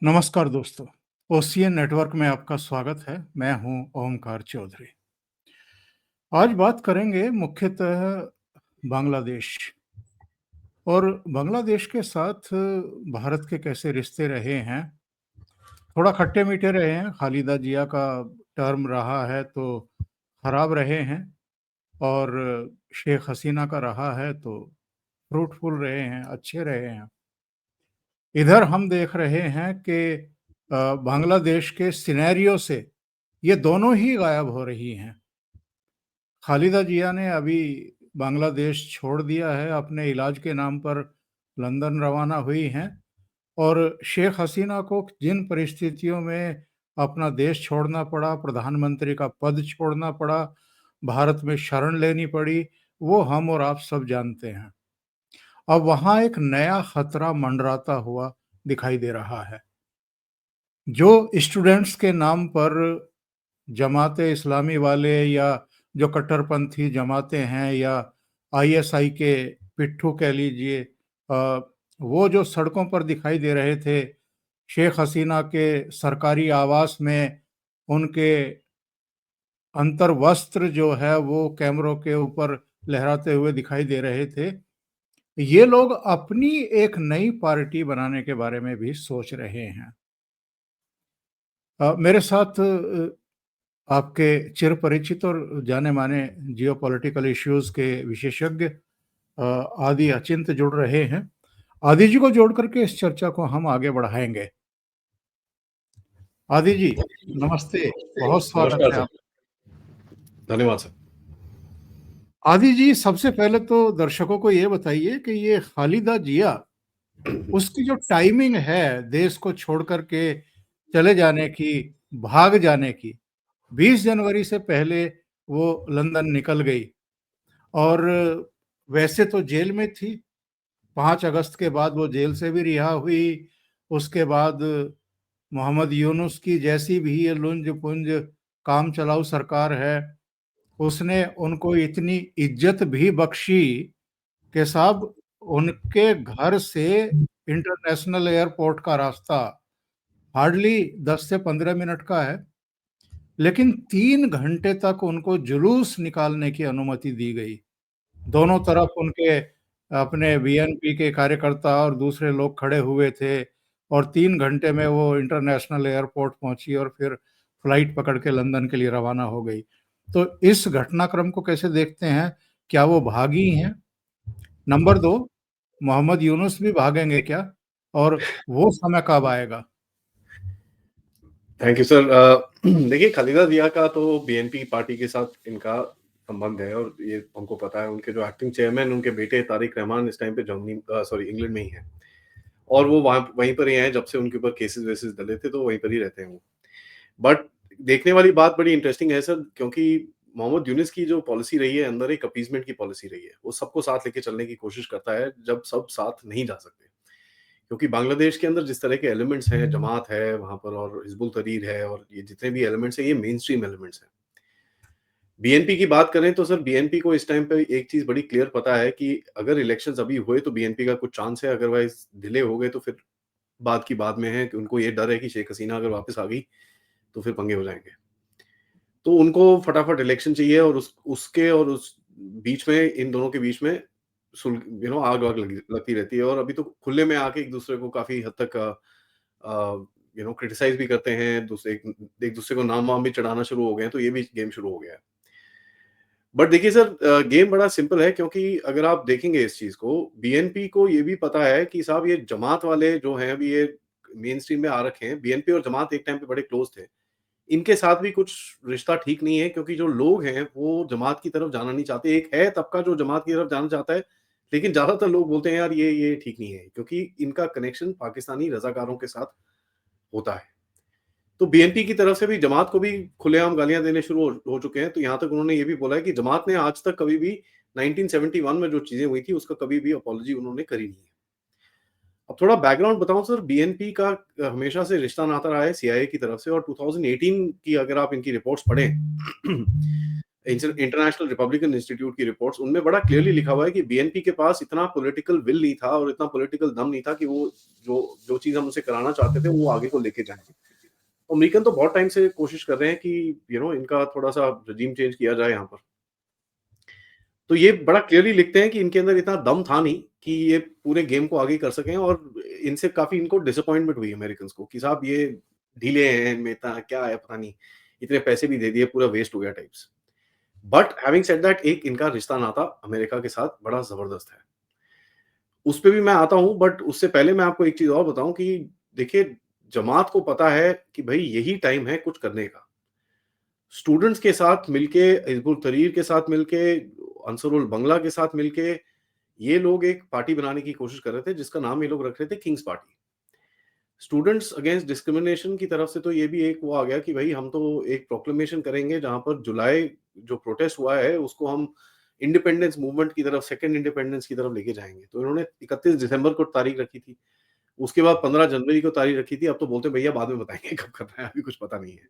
नमस्कार दोस्तों, OCN network में आपका स्वागत है। मैं हूं ओमकार चौधरी। आज बात करेंगे मुख्यतः बांग्लादेश और बांग्लादेश के साथ भारत के कैसे रिश्ते रहे हैं। थोड़ा खट्टे-मीठे रहे हैं, खालिदा जिया का टर्म रहा है तो खराब रहे हैं और शेख हसीना का रहा है तो फ्रूटफुल रहे हैं, अच्छे रहे हैं। इधर हम देख रहे हैं कि बांग्लादेश के सिनेरियो से ये दोनों ही गायब हो रही हैं। खालिदा जिया ने अभी बांग्लादेश छोड़ दिया है, अपने इलाज के नाम पर लंदन रवाना हुई हैं और शेख हसीना को जिन परिस्थितियों में अपना देश छोड़ना पड़ा, प्रधानमंत्री का पद छोड़ना पड़ा, भारत में शरण लेनी पड़ी, वो हम और आप सब जानते हैं। अब वहाँ एक नया खतरा मंडराता हुआ दिखाई दे रहा है। जो स्टूडेंट्स के नाम पर जमाते इस्लामी वाले या जो कट्टरपंथी जमातें हैं या आईएसआई के पिट्ठू कह लीजिए, वो जो सड़कों पर दिखाई दे रहे थे, शेख हसीना के सरकारी आवास में उनके अंतर्वस्त्र जो है वो कैमरों के ऊपर लहराते हुए दिखाई दे रहे थे। ये लोग अपनी एक नई पार्टी बनाने के बारे में भी सोच रहे हैं। मेरे साथ आपके चिरपरिचित और जाने-माने जियोपॉलिटिकल इश्यूज़ के विशेषज्ञ आदि अचिंत जुड़ रहे हैं। आदि जी को जोड़ कर के इस चर्चा को हम आगे बढ़ाएँगे। आदि जी, नमस्ते, बहुत स्वागत नमस्कार है सर। आप। धन्यवाद सर। आदि जी, सबसे पहले तो दर्शकों को ये बताइए कि ये खालिदा जिया, उसकी जो टाइमिंग है देश को छोड़ कर के चले जाने की, भाग जाने की, 20 जनवरी से पहले वो लंदन निकल गई और वैसे तो जेल में थी। 5 अगस्त के बाद वो जेल से भी रिहा हुई। उसके बाद मोहम्मद यूनुस की जैसी भी ये लुंज-पुंज काम चलाऊ सरकार है, उसने उनको इतनी इज़्ज़त भी बख्शी कि साहब उनके घर से इंटरनेशनल एयरपोर्ट का रास्ता हार्डली 10 से 15 मिनट का है, लेकिन 3 घंटे तक उनको जुलूस निकालने की अनुमति दी गई। दोनों तरफ उनके अपने बीएनपी के कार्यकर्ता और दूसरे लोग खड़े हुए थे और 3 घंटे में वो इंटरनेशनल एयरपोर्ट पहुंची और फिर फ्लाइट पकड़ के लंदन के लिए रवाना हो गई। तो इस घटनाक्रम को कैसे देखते हैं? क्या वो भागी हैं? नंबर 2, मोहम्मद यूनुस भी भागेंगे क्या? और वो समय कब आएगा? Thank you sir. देखिए, खालिदा जिया का तो बीएनपी पार्टी के साथ इनका संबंध है और ये हमको पता है। उनके जो एक्टिंग चेयरमैन, उनके बेटे तारिक रहमान इस टाइम पे इंग्लैंड में ही हैं और वो वहीं पर ही हैं। जब से उनके ऊपर केसेस-वेसेस डले थे, तो वहीं पर ही रहते हैं वो। बट देखने वाली बात बड़ी इंटरेस्टिंग है सर, क्योंकि मोहम्मद यूनुस की जो पॉलिसी रही है, अंदर एक अपीसमेंट की पॉलिसी रही है। वो सबको साथ लेके चलने की कोशिश करता है, जब सब साथ नहीं जा सकते। क्योंकि बांग्लादेश के अंदर जिस तरह के एलिमेंट्स हैं, जमात है वहाँ पर और हिज़्बुल तहरीर है और ये जितने भी एलिमेंट्स हैं, ये मेनस्ट्रीम एलिमेंट्स हैं। बीएनपी की बात करें तो सर, बीएनपी को इस टाइम पे एक चीज़ बड़ी क्लियर पता है कि अगर इलेक्शंस अभी हुए तो बीएनपी का कुछ चांस है, अदरवाइज़ डिले हो गए तो फिर बाद की बाद में है कि उनको ये डर है कि शेख हसीना अगर वापस आ गई, तो फिर पंगे हो जाएँगे। तो उनको फटाफट इलेक्शन चाहिए और उस बीच में, इन दोनों के बीच में आग-वाग लगी लगती रहती है और अभी तो खुले में आके एक-दूसरे को काफ़ी हद तक क्रिटिसाइज़ भी करते हैं, एक-दूसरे को नाम-वाम भी चढ़ाना शुरू हो गए हैं, तो ये भी गेम शुरू हो गया है। बट देखिए सर, गेम बड़ा सिंपल है, क्योंकि अगर आप देखेंगे इस चीज़ को, बीएनपी को ये भी पता है कि साहब ये जमात वाले जो हैं, अभी ये मेन स्ट्रीम में आ रखे हैं। बीएनपी और जमात एक टाइम पे बड़े क्लोज़ थे। इनके साथ भी कुछ रिश्ता ठीक नहीं है, क्योंकि जो लोग हैं वो जमात की तरफ जाना नहीं चाहते। एक है तबका जो जमात की तरफ जाना चाहता है, लेकिन ज़्यादातर लोग बोलते हैं यार ये ठीक नहीं है, क्योंकि इनका कनेक्शन पाकिस्तानी रज़ाकारों के साथ होता है। तो बीएनपी की तरफ से भी जमात को भी खुलेआम गालियाँ देने शुरू हो चुके हैं। तो यहाँ तक उन्होंने ये भी बोला है कि जमात ने आज तक कभी भी 1971 में जो चीज़ें हुई थी, उसका कभी भी अपॉलॉजी उन्होंने करी नहीं है। अब थोड़ा बैकग्राउंड बताऊँ सर, बीएनपी का हमेशा से रिश्ता नाता रहा है सीआईए की तरफ से, और 2018 की अगर आप इनकी रिपोर्ट्स पढ़ें इंटरनेशनल रिपब्लिकन इंस्टीट्यूट की रिपोर्ट्स, उनमें बड़ा क्लियरली लिखा हुआ है कि बीएनपी के पास इतना पॉलिटिकल विल नहीं था और इतना पॉलिटिकल दम नहीं था कि वो जो जो चीज हम उसे कराना चाहते थे वो आगे को लेके जाएं। अमेरिकन तो बहुत टाइम से कोशिश कर रहे हैं कि इनका थोड़ा सा रजीम चेंज किया जाए यहाँ पर। तो ये बड़ा क्लियरली लिखते हैं कि इनके अंदर इतना दम था नहीं कि ये पूरे गेम को आगे कर सकें, और इनसे काफी इनको डिसअपॉइंटमेंट हुई अमेरिकन को कि साहब ये ढीले हैं, इनमें इतना क्या है पता नहीं, इतने पैसे भी दे दिए, पूरा वेस्ट हो गया types. But having said that, एक इनका रिश्ता नाता अमेरिका के साथ बड़ा जबरदस्त है, उस पे भी मैं आता हूँ। बट उससे पहले मैं आपको एक चीज और बताऊं कि देखिए, जमात को पता है कि भाई यही टाइम है कुछ करने का। स्टूडेंट्स के साथ मिलके, हिजबुल तहरीर के साथ मिलके, अंसरुल बंगला के साथ मिलके, ये लोग एक पार्टी बनाने की कोशिश कर रहे थे जिसका नाम ये लोग रख रहे थे Kings party. Students against discrimination की तरफ से तो ये भी एक वो आ गया कि भाई हम तो एक प्रोक्लेमेशन करेंगे जहां पर जुलाई जो प्रोटेस्ट हुआ है उसको हम इंडिपेंडेंस मूवमेंट की तरफ, सेकंड इंडिपेंडेंस की तरफ लेके जाएंगे। तो इन्होंने 31 दिसंबर को तारीख रखी थी, उसके बाद 15 जनवरी को तारीख रखी थी। अब तो बोलते भैया बाद में बताएंगे कब करना है, अभी कुछ पता नहीं है।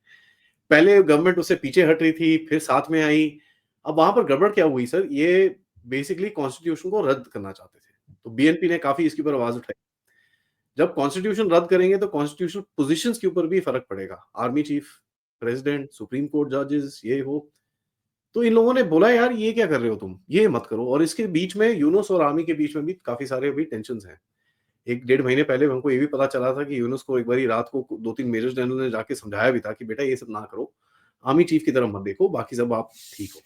पहले गवर्नमेंट उससे पीछे हट रही थी, फिर साथ में आई। अब वहां पर गड़बड़ क्या हुई सर, ये बेसिकली कॉन्स्टिट्यूशन को रद्द करना चाहते थे, तो बीएनपी ने काफी इसके ऊपर आवाज उठाई। जब कॉन्स्टिट्यूशन रद्द करेंगे तो कॉन्स्टिट्यूशनल पोजीशंस के ऊपर भी फर्क पड़ेगा, army chief, president, supreme court जजेस, ये हो। तो इन लोगों ने बोला यार ये क्या कर रहे हो तुम, ये मत करो। और इसके बीच में यूनुस और आर्मी के बीच में भी काफी सारे अभी टेंशन हैं। 1 डेढ़ महीने पहले हमको ये भी पता चला था कि यूनुस को एक बारी रात को 2-3 मेजर जनरल ने जाके समझाया भी था कि बेटा ये सब ना करो, आर्मी चीफ की तरफ मत देखो, बाकी सब आप ठीक हो।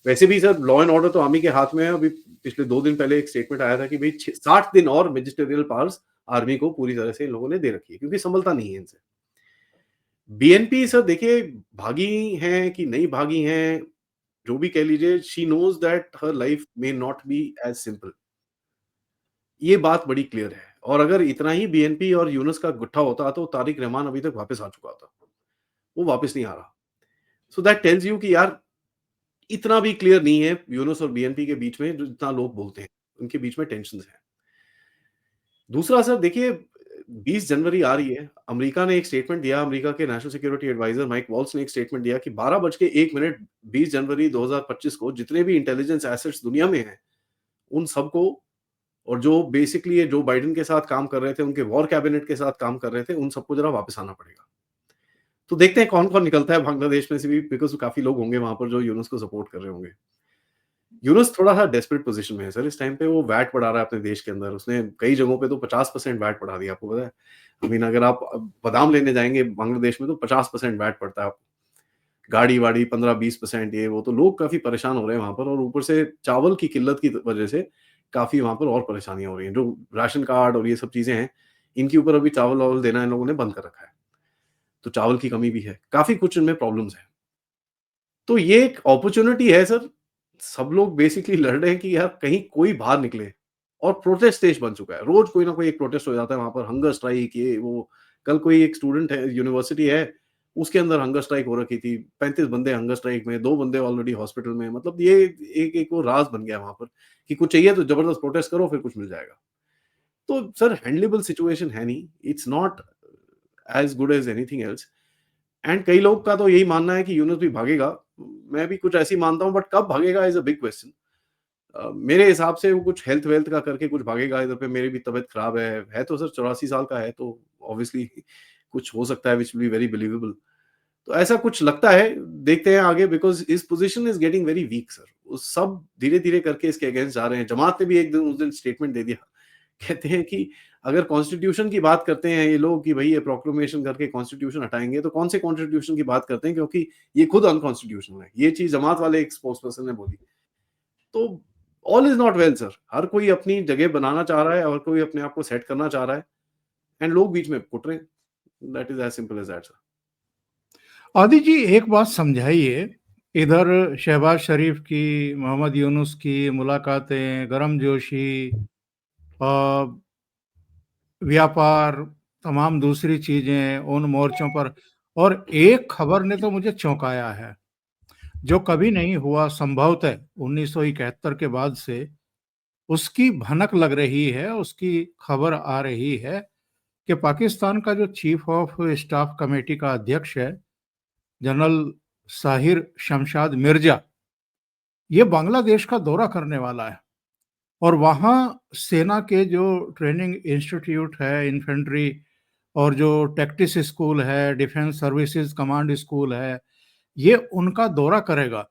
वैसे भी सर लॉ एंड ऑर्डर तो आर्मी के हाथ में है। अभी पिछले 2 दिन पहले एक स्टेटमेंट आया था कि भाई 60 दिन और मैजिस्ट्रियल पावर्स आर्मी को पूरी तरह से इन लोगों ने दे रखी है, क्योंकि संभलता नहीं है इनसे। बीएनपी सर देखिए, भागी हैं कि नहीं भागी हैं, जो भी कह लीजिए, she knows that her life may not be as simple, ये बात बड़ी क्लियर है। और अगर इतना ही बीएनपी और यूनुस का गुट्ठा होता तो तारिक रहमान अभी तक वापस आ चुका था, वो वापस नहीं आ रहा। सो दैट टेल्स यू कि यार इतना भी क्लियर नहीं है यूनुस और बीएनपी के बीच में जो जितना लोग बोलते हैं, उनके बीच में टेंशन है। दूसरा सर देखिए, 20 जनवरी आ रही है, अमेरिका ने एक स्टेटमेंट दिया, अमेरिका के national security adviser Mike Waltz ने एक स्टेटमेंट दिया कि 12:01 20 जनवरी 2025 को जितने भी इंटेलिजेंस एसेट्स दुनिया में हैं, उन सबको, और जो बेसिकली ये जो बाइडेन के साथ काम कर रहे थे, उनके वॉर कैबिनेट के साथ काम कर रहे थे, उन सबको जरा वापस आना पड़ेगा। तो देखते हैं कौन-कौन निकलता है बांग्लादेश में से भी, बिकॉज़ काफ़ी लोग होंगे वहाँ पर जो यूनुस को सपोर्ट कर रहे होंगे। यूनुस थोड़ा-सा डेस्परेट पोज़ीशन में है सर इस टाइम पे, वो वैट बढ़ा रहा है अपने देश के अंदर। उसने कई जगहों पे तो 50% वैट बढ़ा दिया, आपको पता है? आई मीन अगर आप बादाम लेने जाएँगे बांग्लादेश में तो 50% वैट पड़ता है आपको। गाड़ी-वाड़ी 15-20% ये वो, तो लोग काफ़ी परेशान हो रहे हैं वहाँ पर, और ऊपर से चावल की किल्लत की वजह से काफ़ी वहाँ पर और परेशानियाँ हो रही हैं। जो राशन कार्ड और ये सब चीज़ें हैं, इनके ऊपर अभी चावल-वावल देना इन लोगों ने बंद कर रखा है। तो चावल की कमी भी है। काफ़ी कुछ इनमें प्रॉब्लम्स हैं। तो ये एक अपॉर्च्युनिटी है सर। सब लोग बेसिकली लड़ रहे हैं कि यार कहीं कोई बाहर निकले, और प्रोटेस्ट स्टेज बन चुका है। रोज़ कोई ना कोई एक प्रोटेस्ट हो जाता है वहाँ पर, हंगर स्ट्राइक, ये वो। कल कोई एक स्टूडेंट है, यूनिवर्सिटी है, उसके अंदर हंगर स्ट्राइक हो रखी थी। 35 बंदे हंगर स्ट्राइक में, 2 बंदे ऑलरेडी हॉस्पिटल में। मतलब ये एक वो राज बन गया वहाँ पर कि कुछ चाहिए तो जबरदस्त प्रोटेस्ट करो, फिर कुछ मिल जाएगा। तो सर हैंडलेबल सिचुएशन है नहीं। It's not as good as anything else. And कई लोग का तो यही मानना है कि यूनुस भी भागेगा। मैं भी कुछ ऐसे ही मानता हूँ, बट कब भागेगा इज़ अ बिग क्वेश्चन। मेरे हिसाब से वो कुछ हेल्थ-वेल्थ का करके कुछ भागेगा। इधर पे मेरी भी तबीयत खराब है तो सर 84 साल का है, तो ऑब्वियसली कुछ हो सकता है which will be very believable. तो ऐसा कुछ लगता है, देखते हैं आगे, because his position is getting very weak sir. वो सब धीरे-धीरे करके इसके अगेंस्ट जा रहे हैं। जमात ने भी एक दिन उस दिन स्टेटमेंट दे दिया। कहते हैं कि अगर कॉन्स्टिट्यूशन की बात करते हैं ये लोग कि भई ये प्रोक्लेमेशन करके कॉन्स्टिट्यूशन हटाएँगे, तो कौन से कॉन्स्टिट्यूशन की बात करते हैं, क्योंकि ये खुद अनकॉन्स्टिट्यूशनल है। ये चीज़ जमात वाले एक स्पोक्सपर्सन ने बोली। तो all is not well sir. हर कोई अपनी जगह बनाना चाह रहा है, हर कोई अपने आप को सेट करना चाह रहा है, एंड लोग बीच में कुट रहे हैं। That is as simple as that sir. आदि जी, एक बात समझाइए, इधर शहबाज शरीफ की, मोहम्मद यूनुस की मुलाकातें, गर्मजोशी, अ, व्यापार, तमाम दूसरी चीज़ें उन मोर्चों पर, और एक खबर ने तो मुझे चौंकाया है, जो कभी नहीं हुआ संभवतः 1971 के बाद से, उसकी भनक लग रही है, उसकी खबर आ रही है कि पाकिस्तान का जो चीफ ऑफ स्टाफ कमेटी का अध्यक्ष है, जनरल साहिर शमशाद मिर्जा, ये बांग्लादेश का दौरा करने वाला है और वहाँ सेना के जो ट्रेनिंग इंस्टीट्यूट है, इन्फेंट्री और जो टैक्टिस स्कूल है, डिफेंस सर्विसेज कमांड स्कूल है, ये उनका दौरा करेगा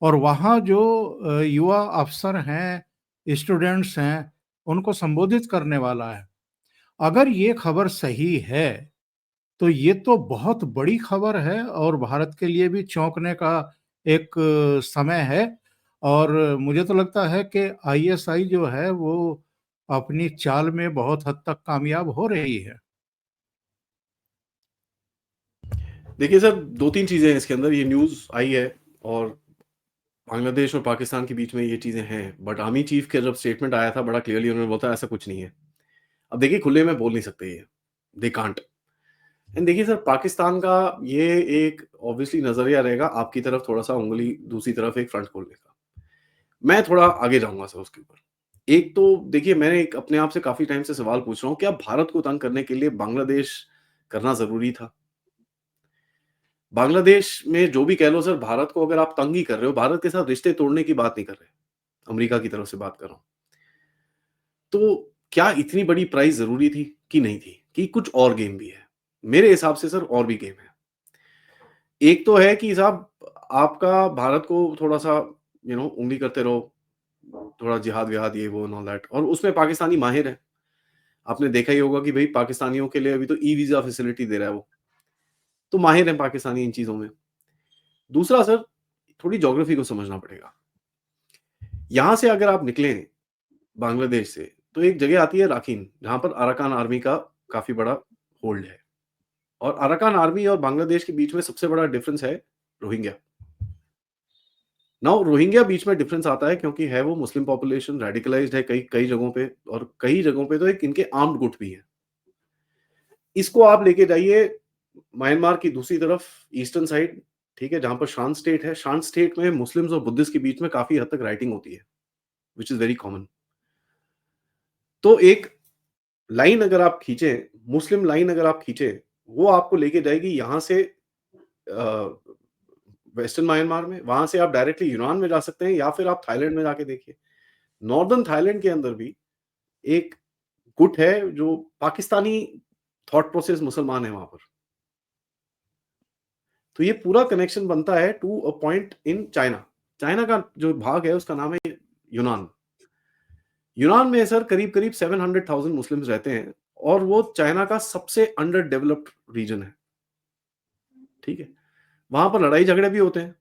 और वहाँ जो युवा अफसर हैं, स्टूडेंट्स हैं, उनको संबोधित करने वाला है। अगर ये खबर सही है, तो ये तो बहुत बड़ी खबर है और भारत के लिए भी चौंकने का एक समय है और मुझे तो लगता है कि आईएसआई जो है वो अपनी चाल में बहुत हद तक कामयाब हो रही है। देखिए सर, 2-3 चीज़ें हैं इसके अंदर। ये न्यूज़ आई है और बांग्लादेश और पाकिस्तान के बीच में ये चीज़ें हैं, बट आर्मी चीफ का जब स्टेटमेंट आया था बड़ा क्लियरली उन्होंने बोला था ऐसा कुछ नहीं है। अब देखिए खुले में बोल नहीं सकते ये, दे कांट। एंड देखिए सर, पाकिस्तान का ये एक ऑब्वियसली नज़रिया रहेगा आपकी तरफ थोड़ा-सा उँगली दूसरी तरफ एक फ्रंट खोलने का। मैं थोड़ा आगे जाऊँगा सर उसके ऊपर। एक तो देखिए मैंने एक अपने आप से काफ़ी टाइम से सवाल पूछ रहा हूँ, क्या भारत को तंग करने के लिए बांग्लादेश करना ज़रूरी था? बांग्लादेश में जो भी कह लो सर, भारत को अगर आप तंग ही कर रहे हो, भारत के साथ रिश्ते तोड़ने की बात नहीं कर रहे, अमेरिका की तरफ से बात कर रहा हूँ। तो क्या इतनी बड़ी प्राइज़ ज़रूरी थी कि नहीं थी? कि कुछ और गेम भी है? मेरे हिसाब से सर और भी गेम है। एक तो है कि साहब आपका भारत को थोड़ा-सा उँगली करते रहो, थोड़ा जिहाद-विहाद ये वो एंड ऑल दैट, और उसमें पाकिस्तानी माहिर है। आपने देखा ही होगा कि भई पाकिस्तानियों के लिए अभी तो ई-वीज़ा फैसिलिटी दे रहा है वो। तो माहिर हैं पाकिस्तानी इन चीज़ों में। दूसरा सर, थोड़ी ज्योग्राफी को समझना पड़ेगा। यहाँ से अगर आप निकलें बांग्लादेश से, तो एक जगह आती है राखीन, जहाँ पर अराकान आर्मी का काफ़ी बड़ा होल्ड है। और अराकान आर्मी और बांग्लादेश के बीच में सबसे बड़ा डिफरेंस है रोहिंग्या। नाउ रोहिंग्या बीच में डिफरेंस आता है क्योंकि है वो मुस्लिम पॉपुलेशन, रेडिकलाइज्ड है कई कई जगहों पे, और कई जगहों पे तो एक इनके आर्म्ड गुट भी हैं। इसको आप लेके जाइए म्यांमार की दूसरी तरफ, ईस्टर्न साइड, ठीक है? जहाँ पर शांत स्टेट है। शांत स्टेट में मुस्लिम्स और बुद्धिस्ट के बीच में काफ़ी हद तक राइटिंग होती है, व्हिच इज़ वेरी कॉमन। तो एक लाइन अगर आप खींचे, मुस्लिम लाइन अगर आप खींचे, वो आपको लेके जाएगी यहाँ से वेस्टर्न म्यांमार में, वहाँ से आप डायरेक्टली यूनान में जा सकते हैं या फिर आप थाईलैंड में जाके देखिए। नॉर्दर्न थाईलैंड के अंदर भी एक गुट है जो पाकिस्तानी थॉट प्रोसेस मुसलमान है वहाँ पर। तो ये पूरा कनेक्शन बनता है to a point in China. China का जो भाग है उसका नाम है यूनान। यूनान में सर करीब-करीब 700,000 मुस्लिम्स रहते हैं और वो चाइना का सबसे अंडर डेवलप्ड रीजन है, ठीक है? वहाँ पर लड़ाई-झगड़े भी होते हैं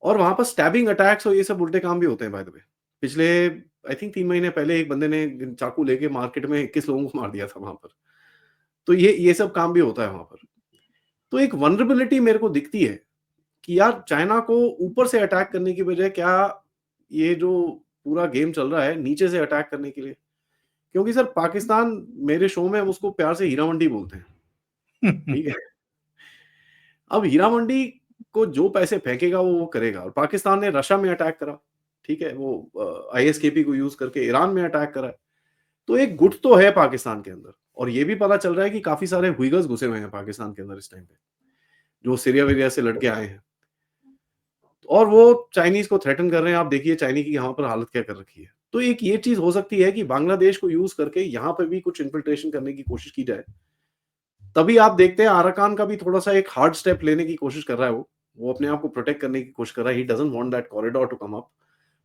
और वहाँ पर स्टैबिंग अटैक्स और ये सब उल्टे काम भी होते हैं बाय द वे। पिछले आई थिंक 3 महीने पहले एक बंदे ने चाकू लेके मार्केट में 21 लोगों को मार दिया था वहाँ पर। तो ये सब काम भी होता है वहाँ पर। तो एक वल्नरेबिलिटी मेरे को दिखती है कि यार चाइना को ऊपर से अटैक करने की बजाय क्या ये जो पूरा गेम चल रहा है नीचे से अटैक करने के लिए, क्योंकि सर पाकिस्तान, मेरे शो में हम उसको प्यार से हीरा मंडी बोलते हैं, ठीक है? अब हीरा मंडी को जो पैसे फेंकेगा वो करेगा, और पाकिस्तान ने रशिया में अटैक करा, ठीक है? वो आईएसकेपी को यूज़ करके ईरान में अटैक करा है। तो एक गुट तो है पाकिस्तान के अंदर, और ये भी पता चल रहा है कि काफ़ी सारे हुइगर्स घुसे हुए हैं पाकिस्तान के अंदर इस टाइम पे, जो सीरिया-विरिया से लड़ के आए हैं। और वो चाइनीज़ को थ्रेटन कर रहे हैं, आप देखिए चाइनीज़ की यहाँ पर हालत क्या कर रखी है। तो एक ये चीज़ हो सकती है कि बांग्लादेश को यूज़ करके यहाँ पे भी कुछ इन्फिल्ट्रेशन करने की कोशिश की जाए। तभी आप देखते हैं अराकान का भी थोड़ा-सा एक हार्ड स्टेप लेने की कोशिश कर रहा है वो। वो अपने आप को प्रोटेक्ट करने की कोशिश कर रहा है। He doesn't want that corridor to come up.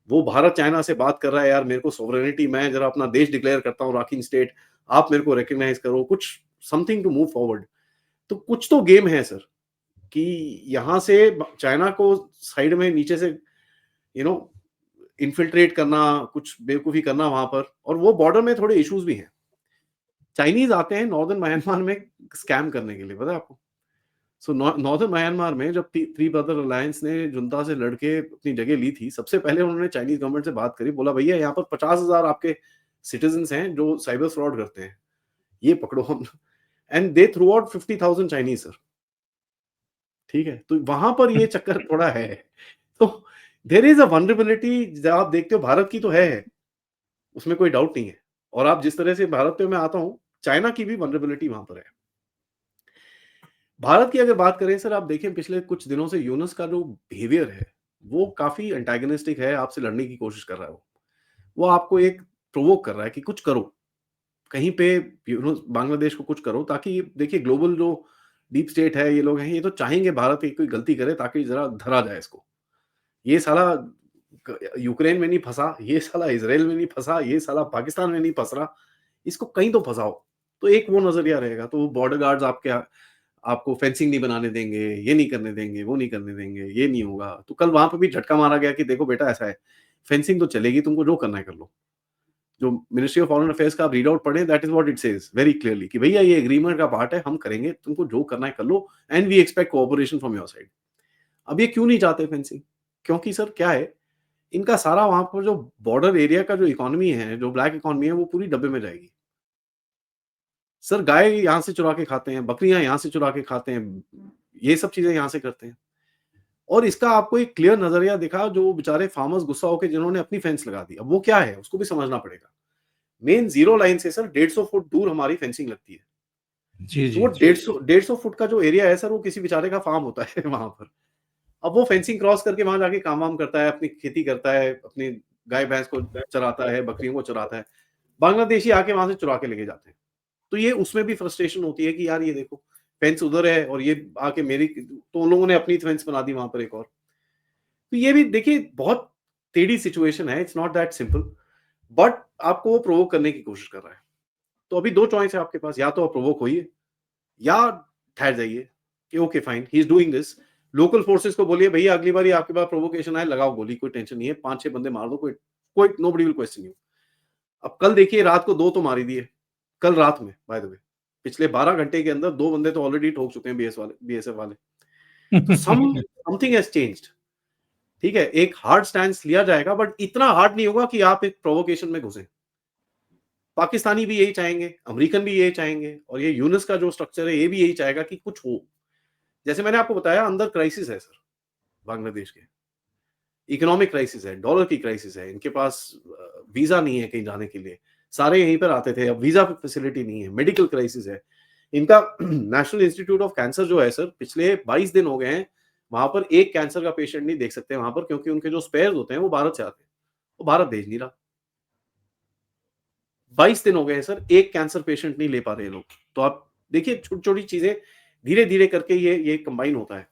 वो भारत चाइना से बात कर रहा है, यार मेरे को सोवरेनिटी, मैं ज़रा अपना देश डिक्लेयर करता हूँ राखीन स्टेट, आप मेरे को रिकॉग्नाइज़ करो, कुछ समथिंग टू मूव फॉरवर्ड। तो कुछ तो गेम है सर, कि यहाँ से चाइना को साइड में नीचे से यू नो इन्फिल्ट्रेट करना, कुछ बेवकूफ़ी करना वहाँ पर, और वो बॉर्डर में थोड़े इश्यूज़ भी हैं। चाइनीज़ आते हैं नॉर्दर्न म्यांमार में स्कैम करने के लिए, पता है आपको? सो नॉर्दर्न म्यांमार में जब थ्री ब्रदर अलायंस ने जुंता से लड़के अपनी जगह ली थी, सबसे पहले उन्होंने चाइनीज़ गवर्नमेंट से बात करी, बोला भैया यहाँ पर 50,000 आपके सिटिज़न्स हैं जो साइबर फ्रॉड करते हैं, ये पकड़ो हम। And they through out 50,000 Chinese sir, ठीक है? तो वहाँ पर ये चक्कर थोड़ा है। तो देयर इज़ अ वल्नरेबिलिटी, जब आप देखते हो भारत की तो है, उसमें कोई डाउट नहीं है। और आप जिस तरह से भारत पे मैं आता हूँ, चाइना की भी वल्नरेबिलिटी वहाँ पर है। भारत की अगर बात करें सर, आप देखें पिछले कुछ दिनों से यूनुस का जो बिहेवियर है, वो काफ़ी एंटागोनिस्टिक है, आपसे लड़ने की कोशिश कर रहा है वो। वो आपको एक प्रोवोक कर रहा है कि कुछ करो, कहीं पे यूनुस बांग्लादेश को कुछ करो, ताकि देखिए ग्लोबल जो डीप स्टेट है, ये लोग हैं, ये तो चाहेंगे भारत की कोई गलती करे ताकि ज़रा धरा जाए इसको। ये साला यूक्रेन में नहीं फँसा, ये साला इज़राइल में नहीं फँसा, ये साला पाकिस्तान में नहीं फँस रहा, इसको कहीं तो फँसाओ। तो एक वो नज़रिया रहेगा, तो बॉर्डर गार्ड्स आपको फेंसिंग नहीं बनाने देंगे, ये नहीं करने देंगे, वो नहीं करने देंगे, ये नहीं होगा। तो कल वहाँ पे भी झटका मारा गया कि देखो बेटा ऐसा है, फेंसिंग तो चलेगी, तुमको जो करना है कर लो। जो मिनिस्ट्री ऑफ फॉरेन अफेयर्स का आप रीड आउट पढ़ें, that is what it says very clearly कि भैया ये एग्रीमेंट का पार्ट है, हम करेंगे, तुमको जो करना है कर लो and we expect cooperation from your side. अब ये क्यों नहीं चाहते फेंसिंग? क्योंकि सर क्या है, इनका सारा वहाँ पर जो बॉर्डर एरिया का जो इकोनॉमी है, जो ब्लैक इकोनॉमी है, वो पूरी डब्बे में जाएगी। सर गाय यहाँ से चुरा के खाते हैं, बकरियाँ यहाँ से चुरा के खाते हैं, ये सब चीज़ें यहाँ से करते हैं। और इसका आपको एक क्लियर नज़रिया दिखा, जो बेचारे फार्मर्स गुस्सा होके जिन्होंने अपनी फेंस लगा दी। अब वो क्या है, उसको भी समझना पड़ेगा। मेन ज़ीरो लाइन से सर 150 फुट दूर हमारी फेंसिंग लगती है। जी, तो जी, वो जी। 150 फुट का जो एरिया है सर, वो किसी बेचारे का फार्म होता है वहाँ पर। अब वो फेंसिंग क्रॉस करके वहाँ जाके काम-वाम करता है, अपनी खेती करता है, अपनी गाय-भैंस को चराता है, बकरियों को चराता है। बांग्लादेशी आके वहाँ से चुरा के लेके जाते हैं। तो ये उसमें भी फ्रस्ट्रेशन होती है कि यार ये देखो, फेंस उधर है और ये आके मेरी, तो उन लोगों ने अपनी फेंस बना दी वहाँ पर एक और। तो ये भी देखिए बहुत टेढ़ी सिचुएशन है, it's not that simple, but आपको वो प्रोवोक करने की कोशिश कर रहा है। तो अभी 2 चॉइस है आपके पास, या तो आप प्रोवोक होइए या ठहर जाइए कि okay fine he is doing this. Local forces को बोलिए भैया अगली बारी आपके पास प्रोवोकेशन आए लगाओ गोली, कोई टेंशन नहीं है, 5-6 बंदे मार दो, कोई कोई नोबडी विल क्वेश्चन यू। अब कल देखिए रात को 2 तो मार ही दिए, कल रात में बाय द वे। पिछले 12 घंटे के अंदर 2 बंदे तो ऑलरेडी ठोक चुके हैं बीएसएफ वाले। तो समथिंग हैज़ चेंज्ड। ठीक है, एक हार्ड स्टैंस लिया जाएगा, बट इतना हार्ड नहीं होगा कि आप एक प्रोवोकेशन में घुसें। पाकिस्तानी भी यही चाहेंगे, अमेरिकन भी यही चाहेंगे और ये यूनिस का जो स्ट्रक्चर है, ये भी यही चाहेगा कि कुछ हो। जैसे मैंने आपको बताया, अंदर क्राइसिस है सर बांग्लादेश के। इकोनॉमिक क्राइसिस है, डॉलर की क्राइसिस है, इनके पास वीज़ा नहीं है कहीं जाने के लिए। सारे यहीं पर आते थे, अब वीज़ा फैसिलिटी नहीं है, मेडिकल क्राइसिस है। इनका नेशनल इंस्टीट्यूट ऑफ कैंसर जो है सर, पिछले 22 दिन हो गए हैं, वहाँ पर एक कैंसर का पेशेंट नहीं देख सकते वहाँ पर, क्योंकि उनके जो स्पेयर्स होते हैं, वो भारत से आते हैं। वो भारत भेज नहीं रहा। 22 दिन हो गए हैं सर, एक कैंसर पेशेंट नहीं ले पा रहे लोग। तो आप देखिए छोटी-छोटी चीज़ें धीरे-धीरे करके ये कंबाइन होता है।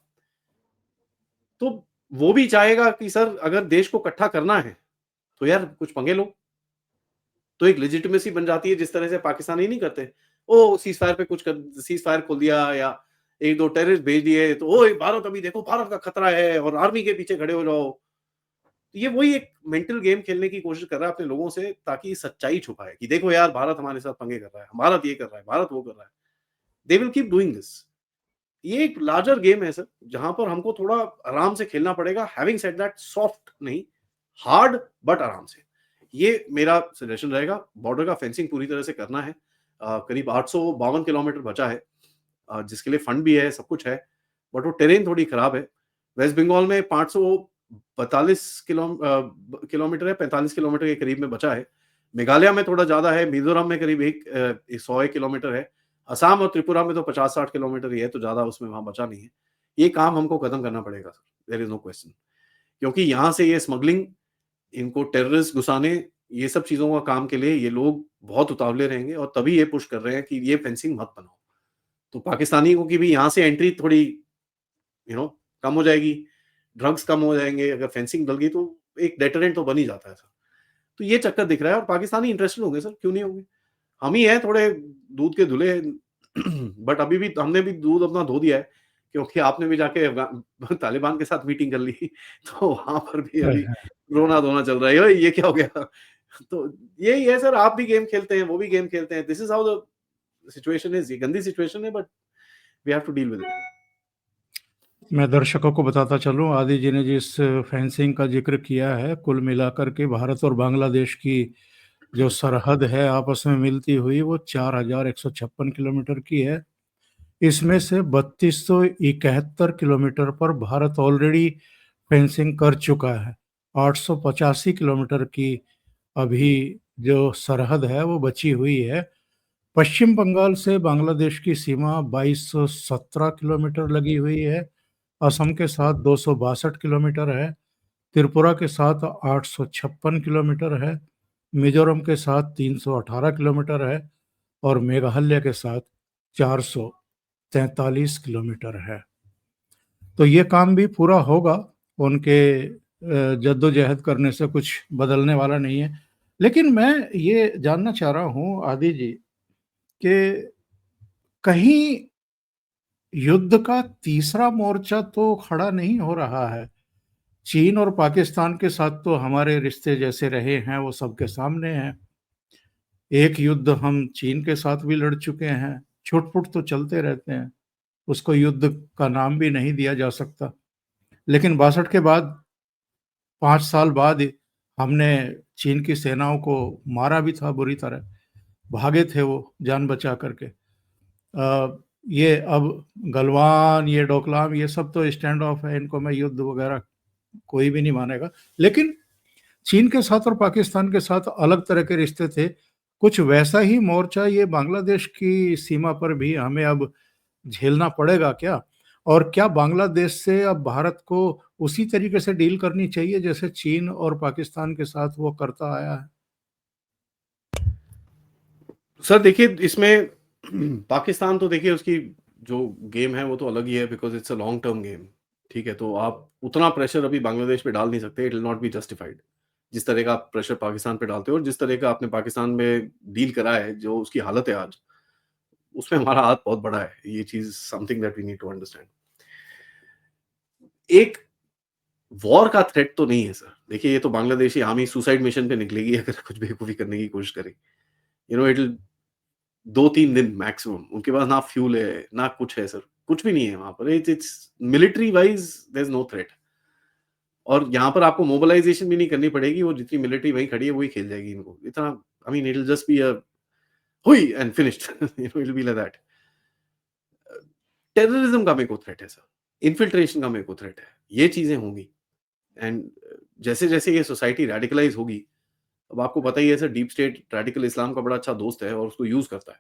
तो वो भी चाहेगा कि सर अगर देश को इकट्ठा करना है, तो यार कुछ पंगे लो। तो एक लेजिटिमेसी बन जाती है, जिस तरह से पाकिस्तानी नहीं करते। ओ सीज़फायर पे कुछ कर, सीज़फायर खोल दिया या 1-2 टेररिस्ट भेज दिए, तो ओए भारत अभी देखो भारत का खतरा है और आर्मी के पीछे खड़े हो जाओ। तो ये वही एक मेंटल गेम खेलने की कोशिश कर रहा है अपने लोगों से, ताकि सच्चाई छुपाए कि देखो यार भारत हमारे साथ पंगे कर रहा है, भारत ये कर रहा है, भारत वो कर रहा है। They will keep doing this. ये एक लार्जर गेम है सर, जहाँ पर हमको थोड़ा आराम से खेलना पड़ेगा। हैविंग सेड दैट, सॉफ्ट नहीं, हार्ड बट आराम से। ये मेरा सजेशन रहेगा। बॉर्डर का फेंसिंग पूरी तरह से करना है। करीब 852 किलोमीटर बचा है, जिसके लिए फंड भी है, सब कुछ है, बट वो टेरेन थोड़ी खराब है। वेस्ट बंगाल में 542 किलोमीटर है, 45 किलोमीटर के करीब में बचा है। मेघालय में थोड़ा ज़्यादा है, मिज़ोरम में करीब 101 किलोमीटर है। असम और त्रिपुरा में तो 50-60 किलोमीटर ही है, तो ज़्यादा उसमें वहाँ बचा नहीं है। ये काम हमको खत्म करना पड़ेगा sir, there is no question. क्योंकि यहाँ से ये स्मगलिंग, इनको टेररिस्ट घुसाने, ये सब चीज़ों का काम के लिए ये लोग बहुत उतावले रहेंगे और तभी ये पुश कर रहे हैं कि ये फेंसिंग मत बनाओ। तो पाकिस्तानियों की भी यहाँ से एंट्री थोड़ी कम हो जाएगी, ड्रग्स कम हो जाएँगे, अगर फेंसिंग डल गई तो एक डेटरेंट तो बन ही जाता है सर। तो ये चक्कर दिख रहा है और पाकिस्तानी इंटरेस्टेड होंगे सर, क्यों नहीं होंगे? हम ही हैं थोड़े दूध के धुले, बट अभी भी हमने भी दूध अपना धो दिया है, क्योंकि आपने भी जाके तालिबान के साथ मीटिंग कर ली, तो वहाँ पर भी है, अभी है। रोना-धोना चल रहा है, "ओए! ये क्या हो गया?" तो यही है सर, आप भी गेम खेलते हैं, वो भी गेम खेलते हैं। This is how the situation is. ये गंदी सिचुएशन है, but we have to deal with it. मैं दर्शकों को बताता चलूँ, आदि जी ने जिस फेंसिंग का ज़िक्र किया है, कुल मिलाकर के भारत और बांग्लादेश की जो सरहद है आपस में मिलती हुई, वो 4156 किलोमीटर की है। इसमें से 3271 किलोमीटर पर भारत ऑलरेडी फेंसिंग कर चुका है। 885 किलोमीटर की अभी जो सरहद है वो बची हुई है। पश्चिम बंगाल से बांग्लादेश की सीमा 2217 किलोमीटर लगी हुई है। असम के साथ 262 किलोमीटर है। त्रिपुरा के साथ 856 किलोमीटर है। मिजोरम के साथ 318 किलोमीटर है और मेघालय के साथ 443 किलोमीटर है। तो ये काम भी पूरा होगा। उनके जद्दोजहद करने से कुछ बदलने वाला नहीं है। लेकिन मैं ये जानना चाह रहा हूँ आदि जी कि कहीं युद्ध का तीसरा मोर्चा तो खड़ा नहीं हो रहा है। चीन और पाकिस्तान के साथ तो हमारे रिश्ते जैसे रहे हैं वो सबके सामने हैं। एक युद्ध हम चीन के साथ भी लड़ चुके हैं। छुट-पुट तो चलते रहते हैं। उसको युद्ध का नाम भी नहीं दिया जा सकता। लेकिन 62 के बाद 5 साल बाद हमने चीन की सेनाओं को मारा भी था बुरी तरह। भागे थे वो जान बचा करके। ये अब गलवान, ये डोकलाम, ये सब तो स्टैंड ऑफ है। इनको मैं युद्ध वगैरह कोई भी नहीं मानेगा। लेकिन चीन के साथ और पाकिस्तान के साथ अलग तरह के रिश्ते थे। कुछ वैसा ही मोर्चा ये बांग्लादेश की सीमा पर भी हमें अब झेलना पड़ेगा क्या? और क्या बांग्लादेश से अब भारत को उसी तरीके से डील करनी चाहिए जैसे चीन और पाकिस्तान के साथ वो करता आया है? सर देखिए इसमें पाकिस्तान तो देखिए उसकी जो गेम है वो तो अलग ही है because it's a long term game. ठीक है? तो आप उतना प्रेशर अभी बांग्लादेश पे डाल नहीं सकते, it will not be justified. जिस तरह का आप प्रेशर पाकिस्तान पे डालते हो और जिस तरह का आपने पाकिस्तान में डील करा है, जो उसकी हालत है आज, उसमें हमारा हाथ बहुत बड़ा है। ये चीज़ something that we need to understand. एक वॉर का थ्रेट तो नहीं है सर। देखिए ये तो बांग्लादेशी आर्मी सुसाइड मिशन पे निकलेगी अगर कुछ बेवकूफ़ी करने की कोशिश करे। यू नो इट विल 2-3 दिन मैक्सिमम। उनके पास ना फ्यूल है, ना कुछ है सर। कुछ भी नहीं है वहाँ पर। It's military wise there is no threat. और यहाँ पर आपको मोबिलाइज़ेशन भी नहीं करनी पड़ेगी। वो जितनी मिलिटरी वहीं खड़ी है, वही खेल जाएगी इनको। इतना I mean it will just be a hooey and finished you know it will be like that. Terrorism का मेरे को थ्रेट है सर। इन्फिल्ट्रेशन का मेरे को थ्रेट है। ये चीज़ें होंगी एंड जैसे-जैसे ये सोसाइटी रेडिकलाइज़ होगी, अब आपको पता ही है सर डीप स्टेट रेडिकल इस्लाम का बड़ा अच्छा दोस्त है और उसको यूज़ करता है।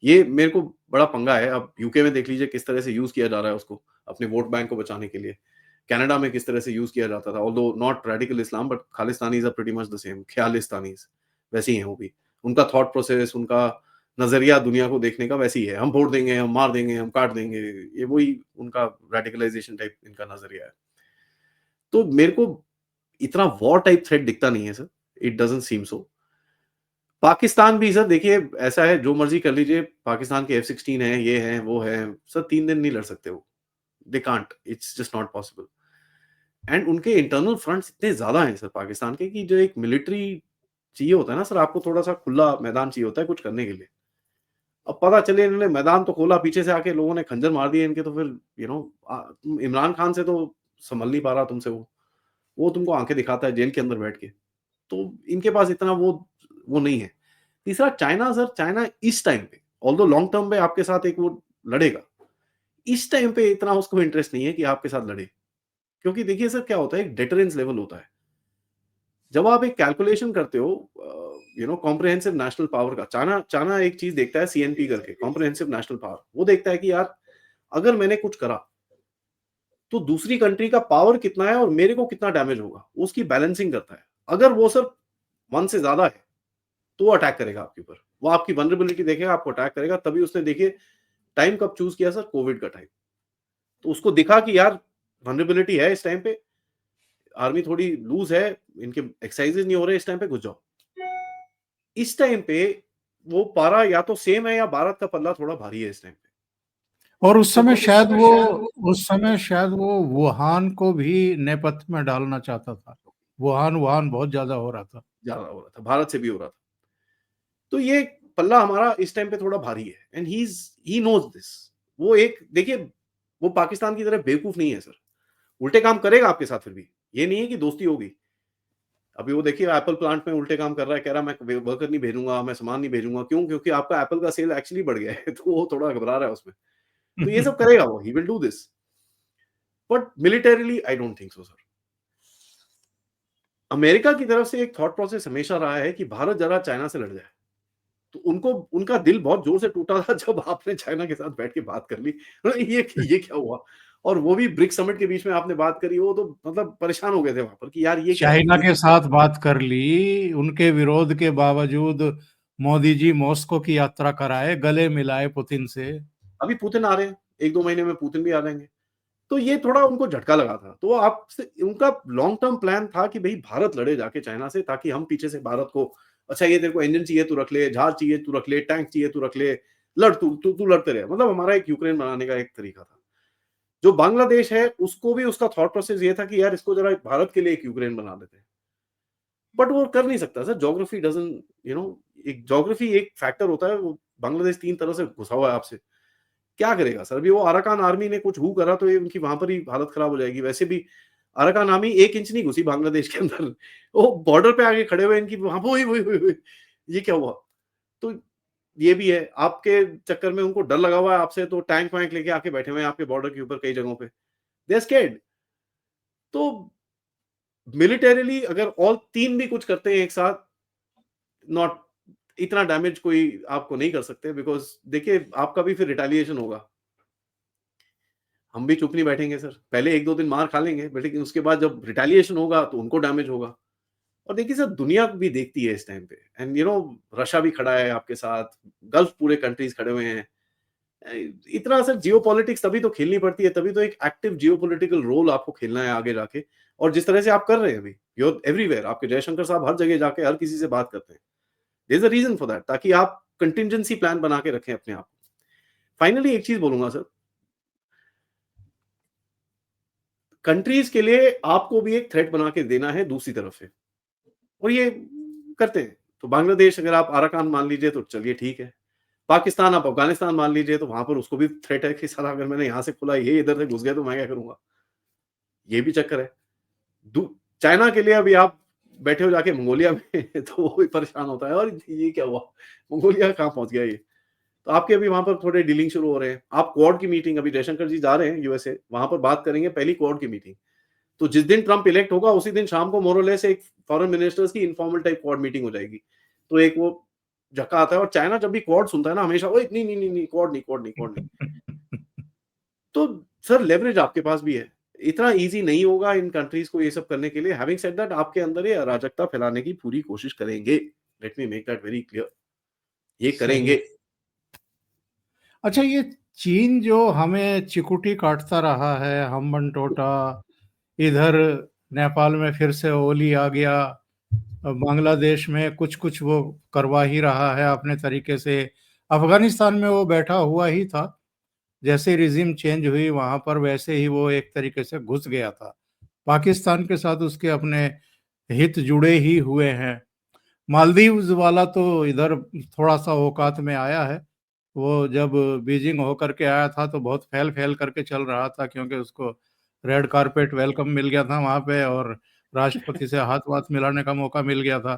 ये मेरे को बड़ा पंगा है। अब यूके में देख लीजिए किस तरह से यूज़ किया जा रहा है उसको, अपने वोट बैंक को बचाने के लिए। कनाडा में किस तरह से यूज़ किया जाता था, although not radical Islam but Khalistanis are pretty much the same, Khayalistanis वैसे ही हैं वो भी। उनका थॉट प्रोसेस, उनका नज़रिया दुनिया को देखने का वैसे ही है। हम वोट देंगे, हम मार देंगे, हम काट देंगे, ये वही उनका रेडिकलाइज़ेशन टाइप इनका नज़रिया है। तो मेरे को इतना वॉर टाइप थ्रेट दिखता नहीं है सर, इट डज़न्ट सीम सो। पाकिस्तान भी सर देखिए ऐसा है जो मर्ज़ी कर लीजिए, पाकिस्तान के F-16 है, ये है, वो है, सर 3 दिन नहीं लड़ सकते वो। They can't, it's just not possible. And उनके इंटरनल फ्रंट्स इतने ज़्यादा हैं सर पाकिस्तान के कि जो एक मिलिट्री चाहिए होता है ना सर आपको थोड़ा-सा खुला मैदान चाहिए होता है कुछ करने के लिए। अब पता चले इन्होंने मैदान तो खोला, पीछे से आके लोगों ने खंजर मार दिए इनके तो फिर यू नो इमरान खान से तो संभल नहीं पा रहा तुमसे वो। वो तुमको आँखें दिखाता है जेल के अंदर बैठ के। तो इनके पास इतना वो नहीं है। तीसरा चाइना सर, चाइना इस टाइम पे ऑल्दो लॉन्ग टर्म में आपके साथ एक वो लड़ेगा। इस टाइम पे इतना उसको इंटरेस्ट नहीं है कि आपके साथ लड़े। क्योंकि देखिए सर क्या होता है, एक डिटरेंस लेवल होता है। जब आप एक कैलकुलेशन करते हो you know comprehensive national power का, चाइना चाइना एक चीज़ देखता है सीएनपी करके, कॉम्प्रिहेंसिव नेशनल पावर। वो देखता है कि यार अगर मैंने कुछ करा, तो दूसरी कंट्री का पावर कितना है और मेरे को कितना डैमेज होगा, उसकी बैलेंसिंग करता है। अगर वो सर 1 से ज़्यादा है, तो वो अटैक करेगा आपके ऊपर। वो आपकी वल्नरेबिलिटी देखेगा, आपको अटैक करेगा। तभी उसने देखिए टाइम कब चूज़ किया सर? कोविड का टाइम। तो उसको दिखा कि यार वल्नरेबिलिटी है इस टाइम पे, आर्मी थोड़ी लूज़ है, इनके एक्सरसाइज़ेज़ नहीं हो रहे, इस टाइम पे घुस जाओ। इस टाइम पे वो पारा या तो सेम है या भारत का पल्ला थोड़ा भारी है इस टाइम पे। और उस समय और उस शायद समय वो शायद वो उस समय शायद वो वुहान को भी नेपथ्य में डालना चाहता था। वुहान वुहान बहुत ज़्यादा हो रहा था। ज़्यादा हो रहा था, भारत से भी हो रहा था। तो ये पल्ला हमारा इस टाइम पे थोड़ा भारी है एंड ही नोज़ दिस। वो एक देखिए वो पाकिस्तान की तरह बेवकूफ़ नहीं है सर। उल्टे काम करेगा आपके साथ फिर भी। ये नहीं है कि दोस्ती होगी। अभी वो देखिए एप्पल प्लांट में उल्टे काम कर रहा है, कह रहा है मैं वर्कर नहीं भेजूँगा, मैं सामान नहीं भेजूँगा। क्यों? क्योंकि आपका एप्पल का सेल एक्चुअली बढ़ गया है तो वो थोड़ा घबरा रहा है उसमें। तो ये सब करेगा वो, he will do this. But militarily I don't think so sir. America की तरफ से एक थॉट प्रोसेस हमेशा रहा है कि भारत ज़रा चाइना से लड़ जाए। तो उनको उनका दिल बहुत जोर से टूटा था जब आपने चाइना के साथ बैठ के बात कर ली। ये क्या हुआ? और वो भी ब्रिक्स समिट के बीच में आपने बात करी, वो तो मतलब परेशान हो गए थे वहाँ पर कि यार ये क्या है? चाइना के साथ बात कर ली, उनके विरोध के बावजूद मोदी जी मॉस्को की यात्रा कराए, गले मिलाए पुतिन से। अभी पुतिन आ रहे हैं, 1-2 महीने में पुतिन भी आ जाएँगे। तो ये थोड़ा उनको झटका लगा था। तो आपसे उनका लॉन्ग टर्म प्लान था कि भई भारत लड़े जाके चाइना से, ताकि हम पीछे से भारत को, अच्छा ये तेरे को इंजन चाहिए तू रख ले, जहाज चाहिए तू रख ले, टैंक चाहिए तू रख ले, लड़ तू लड़ते रहे। मतलब हमारा एक यूक्रेन बनाने का एक तरीका था। जो बांग्लादेश है उसको भी उसका थॉट प्रोसेस ये था कि यार इसको ज़रा भारत के लिए एक यूक्रेन बना देते हैं। बट वो कर नहीं सकता सर, ज्योग्राफी डज़न्ट एक ज्योग्राफी एक फैक्टर होता है। वो बांग्लादेश 3 तरह से घुसा हुआ है आपसे। क्या करेगा सर? अभी वो अराकान आर्मी ने कुछ हू करा तो ये उनकी वहाँ पर ही हालत खराब हो जाएगी। वैसे भी अराकान आर्मी 1 इंच नहीं घुसी बांग्लादेश के अंदर। वो बॉर्डर पे आके खड़े हुए इनकी वहाँ पे, ओए! ये क्या हुआ? तो ये भी है, आपके चक्कर में उनको डर लगा हुआ है आपसे, तो टैंक-वैंक लेके आके बैठे हुए हैं आपके बॉर्डर के ऊपर कई जगहों पे। They are scared. तो मिलिटरीली अगर ऑल 3 भी कुछ करते हैं एक साथ, नॉट इतना डैमेज कोई आपको नहीं कर सकते, बिकॉज़ देखिए आपका भी फिर रिटेलिएशन होगा। हम भी चुप नहीं बैठेंगे सर। पहले 1-2 दिन मार खा लेंगे, बट लेकिन उसके बाद जब रिटेलिएशन होगा तो उनको डैमेज होगा। और देखिए सर, दुनिया भी देखती है इस टाइम पे, एंड रशिया भी खड़ा है आपके साथ, गल्फ पूरे कंट्रीज़ खड़े हुए हैं। अ, इतना सर जियोपॉलिटिक्स तभी तो खेलनी पड़ती है, तभी तो एक एक्टिव जियोपॉलिटिकल रोल आपको खेलना है आगे जाके। और जिस तरह से आप कर रहे हैं अभी, यू आर एवरीवेयर, आपके जयशंकर साहब हर जगह जाके हर किसी से बात करते हैं। There is a reason for that, ताकि आप कंटिंजेंसी प्लान बना के रखें अपने आप को। फाइनली एक चीज़ बोलूँगा सर, कंट्रीज़ के लिए आपको भी एक थ्रेट बना के देना है दूसरी तरफ से, और ये करते हैं। तो बांग्लादेश अगर आप अराकान मान लीजिए तो चलिए ठीक है। पाकिस्तान आप अफ़गानिस्तान मान लीजिए तो वहाँ पर उसको भी थ्रेट है कि साला अगर मैंने यहाँ से खोला, ये इधर से घुस गए तो मैं क्या करूँगा? ये भी चक्कर है। दू चाइना के लिए अभी आप बैठे हो जाके मंगोलिया में तो वो भी परेशान होता है, और ये क्या हुआ? मंगोलिया कहाँ पहुँच गया ये? तो आपके अभी वहाँ पर थोड़े डीलिंग शुरू हो रहे हैं। आप क्वाड की मीटिंग, अभी जयशंकर जी जा रहे हैं यूएसए, वहाँ पर बात करेंगे पहली क्वाड की मीटिंग। तो जिस दिन ट्रम्प इलेक्ट होगा उसी दिन शाम को मोर और लेस एक फॉरेन मिनिस्टर्स की इन्फॉर्मल टाइप क्वाड मीटिंग हो जाएगी। तो एक वो झक्का आता है, और चाइना जब भी क्वाड सुनता है ना हमेशा, ओए नहीं, नहीं, नहीं, नहीं, क्वाड नहीं, क्वाड नहीं, क्वाड नहीं। तो सर लेवरेज आपके पास भी है। इतना ईज़ी नहीं होगा इन कंट्रीज़ को ये सब करने के लिए। हैविंग सेड दैट, आपके अंदर ये अराजकता फैलाने की पूरी कोशिश करेंगे। Let me make that very clear, ये सही। करेंगे। अच्छा, ये चीन जो हमें चिकुटी काटता रहा है, हम बनटोटा, इधर नेपाल में फिर से ओली आ गया, बांग्लादेश में कुछ कुछ वो करवा ही रहा है अपने तरीके से, अफगानिस्तान में वो बैठा हुआ ही था, जैसे रिजिम चेंज हुई वहां पर वैसे ही वो एक तरीके से घुस गया था। पाकिस्तान के साथ उसके अपने हित जुड़े ही हुए हैं। मालदीव्स वाला तो इधर थोड़ा सा औकात में आया है। वो जब बीजिंग होकर के आया था तो बहुत फैल फैल करके चल रहा था, क्योंकि उसको रेड कारपेट वेलकम मिल गया था वहाँ पे, और राष्ट्रपति से हाथ वाथ मिलाने का मौका मिल गया था।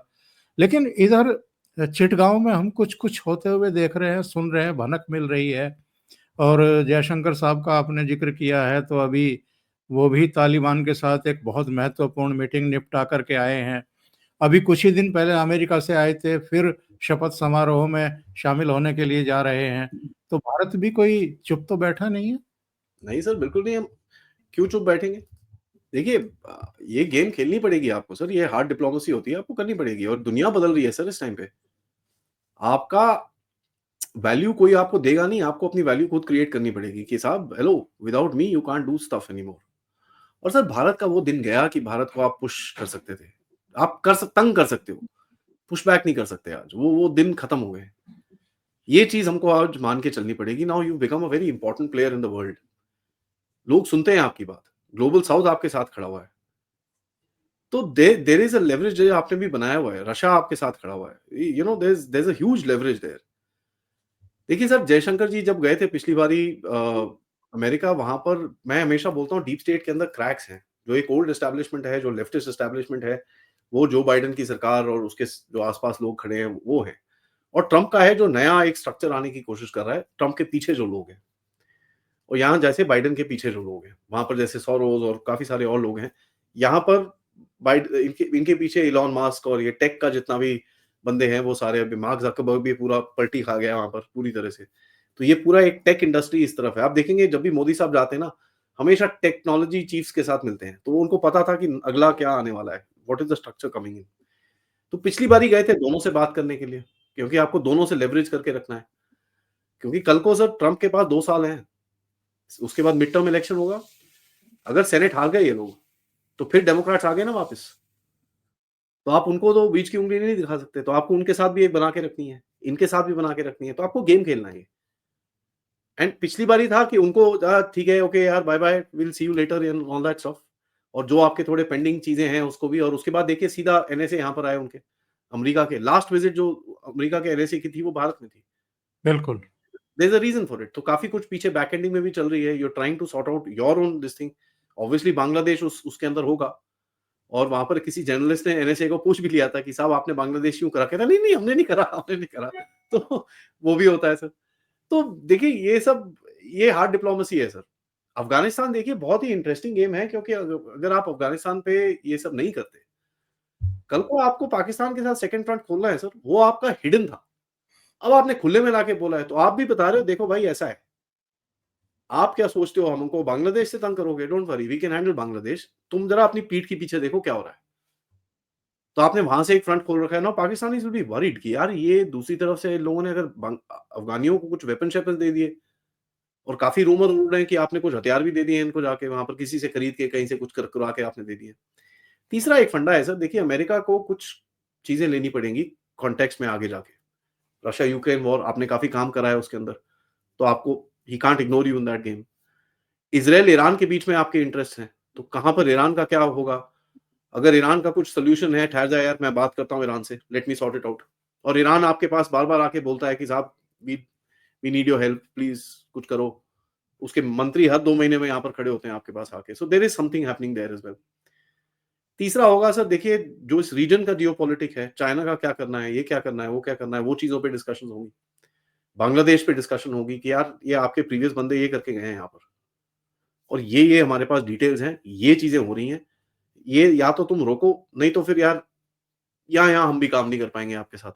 लेकिन इधर चिटगांव में हम कुछ कुछ होते हुए देख रहे हैं, सुन रहे हैं, भनक मिल रही है। और जयशंकर साहब का आपने जिक्र किया है तो अभी वो भी तालिबान के साथ एक बहुत महत्वपूर्ण मीटिंग निपटा करके आए हैं। अभी कुछ ही दिन पहले अमेरिका से आए थे, फिर शपथ समारोह में शामिल होने के लिए जा रहे हैं। तो भारत भी कोई चुप तो बैठा नहीं है। नहीं सर, बिल्कुल नहीं, हम क्यों चुप बैठेंगे? देखिए ये गेम खेलनी पड़ेगी आपको सर, ये हार्ड डिप्लोमेसी होती है, आपको करनी पड़ेगी, और दुनिया बदल रही है सर इस टाइम पे। आपका वैल्यू कोई आपको देगा नहीं, आपको अपनी वैल्यू खुद क्रिएट करनी पड़ेगी कि साहब hello, without me you can't do stuff anymore. और सर भारत का वो दिन गया कि भारत को आप पुश कर सकते थे। आप तंग कर सकते हो, पुश बैक नहीं कर सकते आज। वो दिन खत्म हो गए। ये चीज़ हमको आज मान के चलनी पड़ेगी। Now you become a very important player in the world. लोग सुनते हैं आपकी बात। ग्लोबल साउथ आपके साथ खड़ा हुआ है। तो देयर इज़ अ लेवरेज जो आपने भी बनाया हुआ है। रशिया आपके साथ खड़ा हुआ है। There is a huge leverage there. देखिए सर, जयशंकर जी जब गए थे पिछली बारी अमेरिका, वहाँ पर मैं हमेशा बोलता हूँ डीप स्टेट के अंदर क्रैक्स हैं। जो एक ओल्ड एस्टेब्लिशमेंट है, जो लेफ्टिस्ट एस्टेब्लिशमेंट है, वो जो बाइडेन की सरकार और उसके जो आस-पास लोग खड़े हैं, वो हैं। और ट्रम्प का है जो नया एक स्ट्रक्चर आने की कोशिश कर रहा है, ट्रम्प के पीछे जो लोग हैं। और यहाँ जैसे बाइडेन के पीछे जो लोग हैं, वहाँ पर जैसे सोरोस और काफ़ी सारे और लोग हैं। यहाँ पर इनके इनके पीछे इलॉन मस्क और ये टेक का जितना भी बंदे हैं वो सारे, अभी मार्क ज़करबर्ग भी पूरा पलटी खा गया वहाँ पर पूरी तरह से। तो ये पूरा एक टेक इंडस्ट्री इस तरफ है। आप देखेंगे जब भी मोदी साहब जाते हैं ना, हमेशा टेक्नोलॉजी चीफ्स के साथ मिलते हैं, तो उनको पता था कि अगला क्या आने वाला है, what is the structure coming in. तो पिछली बार ही गए थे दोनों से बात करने के लिए, क्योंकि आपको दोनों से लेवरेज करके रखना है। क्योंकि कल को सर ट्रम्प के पास 2 साल हैं, उसके बाद मिड टर्म इलेक्शन होगा। अगर सेनेट हार गए ये लोग, तो फिर डेमोक्रेट्स आ गए ना वापस। तो आप उनको तो बीच की उँगली नहीं दिखा सकते, तो आपको उनके साथ भी एक बना के रखनी है, इनके साथ भी बना के रखनी है, तो आपको गेम खेलना है ये। एंड पिछली बार ही था कि उनको ठीक है, ओके यार, bye bye, will see you later and all that stuff, और जो आपके थोड़े पेंडिंग चीजें हैं उसको भी, और उसके बाद देखिए सीधा एनएसए यहाँ पर आए उनके, अमेरिका के लास्ट विजिट जो अमेरिका के एनएसए की थी वो भारत में थी। बिल्कुल। There is a reason for it. तो काफी कुछ पीछे बैक एंडिंग में भी चल रही है, you are trying to sort out your own this thing. Obviously Bangladesh उसके अंदर होगा, और वहां पर किसी जर्नलिस्ट ने एनएसए को पूछ भी लिया था कि साहब आपने बांग्लादेश क्यों करा, कहता नहीं नहीं हमने नहीं करा, हमने नहीं करा। तो वो भी होता है सर। तो देखिए ये सब, ये हार्ड डिप्लोमेसी है सर। अफगानिस्तान देखिए बहुत ही इंटरेस्टिंग गेम है, क्योंकि अगर आप अफगानिस्तान पे ये सब नहीं करते, कल को आपको पाकिस्तान के साथ सेकंड फ्रंट खोलना है सर, वो आपका हिडन था, अब आपने खुले में लाके बोला है, तो आप भी बता रहे हो देखो भाई ऐसा है। आप क्या सोचते हो हमको बांग्लादेश से तंग करोगे? Don't worry, we can handle Bangladesh. तुम जरा अपनी पीठ के पीछे देखो क्या हो रहा है। तो आपने वहां से एक फ्रंट खोल रखा है ना, पाकिस्तानीज़ विल बी वरीड कि यार ये दूसरी तरफ से लोगों ने अगर अफगानियों को कुछ वेपन शेपन दे दिए, और काफ़ी रूमर उड़ रहे हैं कि आपने कुछ हथियार भी दे दिए इनको, जाके वहाँ पर किसी से खरीद के कहीं से कुछ करवा के आपने दे दिए। तीसरा एक फंडा है सर, देखिए अमेरिका को कुछ चीज़ें लेनी पड़ेंगी कॉन्टेक्स्ट में आगे जाके। रशिया यूक्रेन वॉर आपने काफ़ी काम करा है उसके अंदर, तो आपको he can't ignore you in that game. Israel Iran के बीच में आपके इंटरेस्ट हैं, तो कहाँ पर ईरान का क्या होगा? अगर ईरान का कुछ सॉल्यूशन है, ठहर जा यार मैं बात करता हूँ ईरान से, let me sort it out. और ईरान आपके पास बार-बार आके बोलता है कि साहब we we need your help, please कुछ करो। उसके मंत्री हर 2 महीने में यहाँ पर खड़े होते हैं आपके पास आके। So there is something happening there as well. तीसरा होगा सर, देखिए जो इस रीजन का जियोपॉलिटिक है, चाइना का क्या करना है, ये क्या करना है, वो क्या करना है, वो चीज़ों पे डिस्कशंस होंगी। बांग्लादेश पे डिस्कशन होगी कि यार ये आपके प्रीवियस बंदे ये करके गए हैं यहाँ पर, और ये हमारे पास डिटेल्स हैं, ये चीज़ें हो रही हैं। ये या तो तुम रोको, नहीं तो फिर यार यहाँ-यहाँ हम भी काम नहीं कर पाएँगे आपके साथ।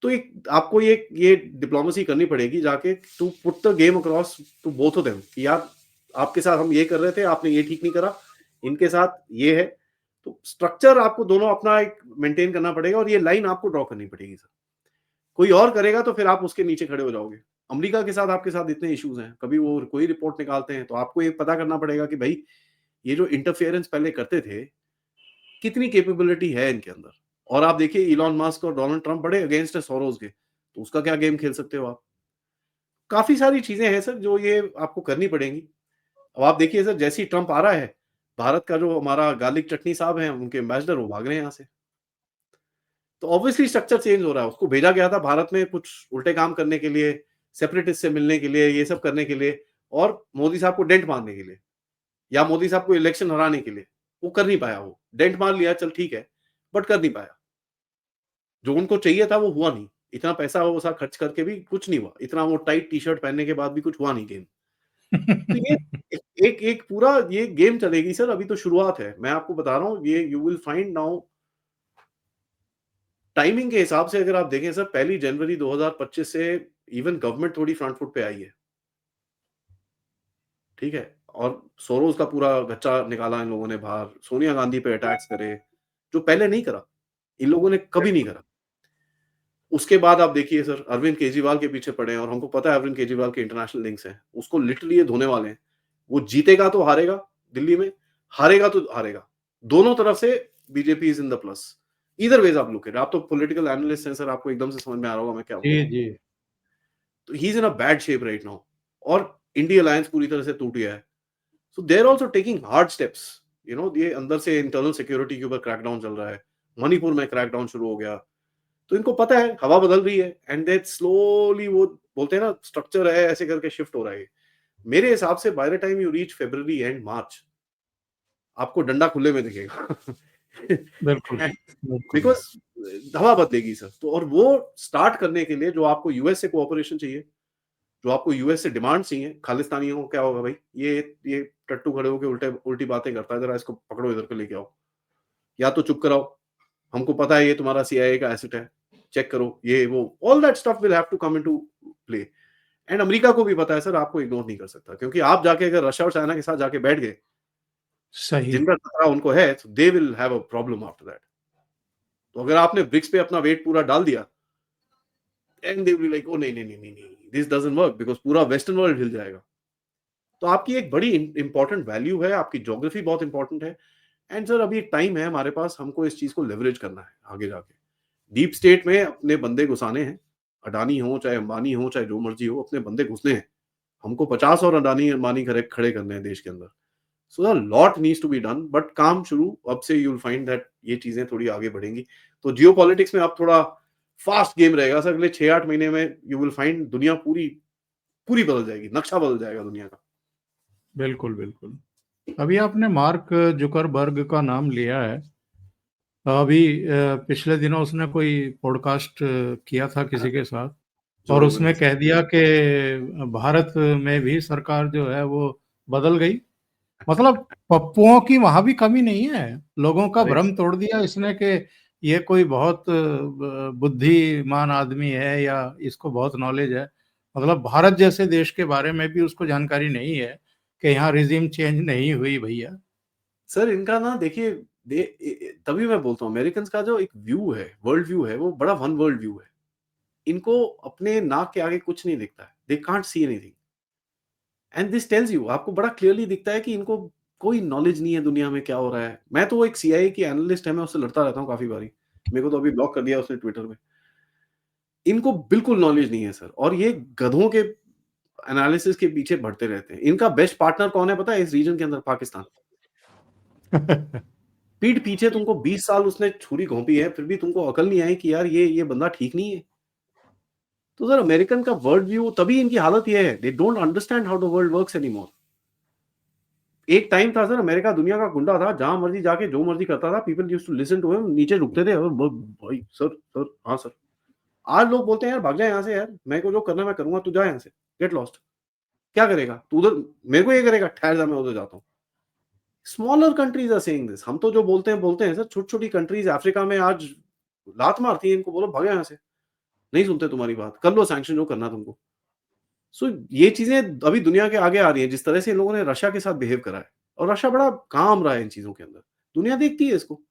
तो एक आपको ये डिप्लोमेसी करनी पड़ेगी जाके, to put the game across to both of them कि यार आपके साथ हम ये कर रहे थे, आपने ये ठीक नहीं करा, इनके साथ ये है। तो स्ट्रक्चर आपको दोनों अपना एक मेंटेन करना पड़ेगा, और ये लाइन आपको ड्रॉ करनी पड़ेगी सर। कोई और करेगा तो फिर आप उसके नीचे खड़े हो जाओगे। अमेरिका के साथ आपके साथ इतने इश्यूज हैं, कभी वो कोई रिपोर्ट निकालते हैं, तो आपको ये पता करना पड़ेगा कि भाई ये जो इंटरफेरेंस पहले करते थे, कितनी कैपेबिलिटी है इनके अंदर। और आप देखिए इलॉन मस्क और डोनाल्ड ट्रम्प बड़े अगेंस्ट है सोरोस के, तो उसका क्या गेम खेल सकते हो आप। काफी सारी चीजें हैं सर जो ये आपको करनी पड़ेंगी। अब आप देखिए सर, जैसे ही ट्रम्प आ रहा है, भारत का जो हमारा गार्लिक चटनी साहब हैं उनके एम्बेसडर वो भाग रहे हैं यहाँ से। तो ऑब्वियसली स्ट्रक्चर चेंज हो रहा है। उसको भेजा गया था भारत में कुछ उल्टे काम करने के लिए, सेपरेटिस्ट से मिलने के लिए, ये सब करने के लिए, और मोदी साहब को डेंट मारने के लिए, या मोदी साहब को इलेक्शन हराने के लिए। वो कर नहीं पाया, वो डेंट मार लिया, चल ठीक है, बट कर नहीं पाया। जो उनको चाहिए था वो हुआ नहीं। इतना पैसा वो सा खर्च करके भी कुछ नहीं हुआ। इतना वो टाइट टी-शर्ट पहनने के बाद भी कुछ हुआ नहीं गेम। तो ये एक एक पूरा ये गेम चलेगी सर, अभी तो शुरुआत है। मैं आपको बता रहा हूँ, ये you will find now timing के हिसाब से अगर आप देखें सर, पहली जनवरी 2025 से इवन गवर्नमेंट थोड़ी फ्रंट फुट पे आई है। ठीक है? और सोरोस का पूरा गच्चा निकाला इन लोगों ने बाहर, सोनिया गांधी पे अटैक्स करे, जो पहले नहीं करा। इन लोगों ने कभी नहीं करा। उसके बाद आप देखिए सर, अरविंद केजरीवाल के पीछे पड़े हैं, और हमको पता है अरविंद केजरीवाल के इंटरनेशनल लिंक्स हैं। उसको लिटरली ये धोने वाले हैं। वो जीतेगा तो हारेगा दिल्ली में, हारेगा तो हारेगा। दोनों तरफ से BJP is in the plus. Either ways आप लुक एट। आप तो पॉलिटिकल एनालिस्ट हैं सर, आपको एकदम से समझ में आ रहा होगा मैं क्या बोल जी, रहा हूँ। जी। तो he is in a bad shape right now, और इंडिया अलायंस पूरी तरह से टूट गया है। So they are also taking hard steps. ये अंदर से इंटरनल सिक्योरिटी के ऊपर क्रैकडाउन चल रहा है। मणिपुर में क्रैकडाउन शुरू हो गया। तो इनको पता है हवा बदल रही है, एंड दैट स्लोली, वो बोलते हैं ना स्ट्रक्चर है, ऐसे करके शिफ्ट हो रहा है। मेरे हिसाब से by the time you reach February and March, आपको डंडा खुले में दिखेगा। बिल्कुल, बिल्कुल। बिकॉज हवा बदलेगी सर। तो और वो स्टार्ट करने के लिए जो आपको यूएस से कोऑपरेशन चाहिए, जो आपको यूएस से डिमांड चाहिए, खालिस्तानियों को क्या होगा भाई, ये टट्टू खड़े होके उल्टी बातें करता है, जरा इसको पकड़ो, इधर पे लेके आओ, या तो चुप कराओ, हमको पता है ये तुम्हारा CIA का एसेट है, चेक करो, ये वो, all that stuff will have to come into play. And America को भी पता है सर, आपको इग्नोर नहीं कर सकता, क्योंकि आप जाके अगर रशिया और चाइना के साथ जाके बैठ गए, सही। जिनका खतरा उनको है, तो they will have a problem after that. तो अगर आपने ब्रिक्स पे अपना वेट पूरा डाल दिया, एंड दे विल लाइक, ओ नहीं नहीं नहीं नहीं, दिस डजंट वर्क, बिकॉज़ पूरा वेस्टर्न वर्ल्ड हिल जाएगा। तो आपकी एक बड़ी इंपॉर्टेंट वैल्यू है, आपकी ज्योग्राफी बहुत इंपॉर्टेंट है। एंड सर अभी एक टाइम है हमारे पास, हमको इस चीज को लेवरेज करना है आगे जाके। डीप स्टेट में अपने बंदे घुसाने हैं, अडानी हो चाहे अंबानी हो चाहे जो मर्जी हो, अपने बंदे घुसने हैं। हमको 50 और अडानी अंबानी खड़े खड़े करने हैं देश के अंदर। So the lot needs to be done, but काम शुरू अब से, यू विल फाइंड दैट ये चीजें थोड़ी आगे बढ़ेंगी। तो जियो पॉलिटिक्स में अब थोड़ा फास्ट गेम रहेगा सर, अगले 6-8 महीने में यू विल फाइंड दुनिया पूरी पूरी बदल जाएगी, नक्शा बदल जाएगा दुनिया का। बिल्कुल, बिल्कुल। अभी आपने मार्क जुकरबर्ग का नाम लिया है। अभी पिछले दिनों उसने कोई पॉडकास्ट किया था किसी के साथ, जो और रोगन उसमें के कह दिया कि भारत में भी सरकार जो है वो बदल गई। मतलब पप्पुओं की वहां भी कमी नहीं है। लोगों का राइट। भ्रम तोड़ दिया इसने कि ये कोई बहुत बुद्धिमान आदमी है या इसको बहुत नॉलेज है। मतलब भारत जैसे देश के बारे में भी उसको जानकारी नहीं है कि यहाँ रिजीम चेंज नहीं हुई भैया। सर इनका ना देखिए, तभी मैं बोलता हूँ अमेरिकन का जो एक व्यू है, वर्ल्ड व्यू है, वो बड़ा वन वर्ल्ड व्यू है। इनको अपने नाक के आगे कुछ नहीं दिखता है, they can't see anything. And this tells you, आपको बड़ा क्लियरली दिखता है कि इनको कोई नॉलेज नहीं है दुनिया में क्या हो रहा है। मैं तो, वो एक CIA की एनालिस्ट है, मैं उससे लड़ता रहता हूँ काफी बारी। मेरे को तो अभी ब्लॉक कर दिया उसने ट्विटर में। इनको बिल्कुल नॉलेज नहीं है सर, और ये गधों के एनालिसिस के पीछे बढ़ते रहते हैं। इनका बेस्ट पार्टनर कौन है पता है इस रीजन के अंदर? पाकिस्तान। पीठ पीछे तुमको 20 साल उसने छुरी घोंपी है, फिर भी तुमको अकल नहीं आई कि यार ये बंदा ठीक नहीं है। तो सर अमेरिकन का वर्ल्ड व्यू, तभी इनकी हालत ये है, they don't understand how the world works anymore. एक टाइम था सर, अमेरिका दुनिया का गुंडा था, जहां मर्जी जाके जो मर्जी करता था, people used to listen to him, नीचे रुकते थे और भाई सर सर हाँ सर। आज लोग बोलते हैं यार भाग जा यहाँ से यार, मेरे को जो करना है मैं करूंगा, तू जा यहाँ से, गेट लॉस्ट। क्या करेगा तू उधर? मेरे को ये करेगा, ठहर जा मैं उधर जाता हूँ। Smaller countries are saying this. हम तो जो बोलते हैं सर, छोटी छोटी कंट्रीज अफ्रीका में आज लात मारती है इनको, बोलो भागो यहाँ से, नहीं सुनते तुम्हारी बात, कर लो सैंक्शन जो करना तुमको। सो ये चीजें अभी दुनिया के आगे आ रही हैं, जिस तरह से इन लोगों ने रशिया के साथ बिहेव करा है, और रशिया बड़ा काम रहा है इन चीजों के अंदर, दुनिया देखती है इसको।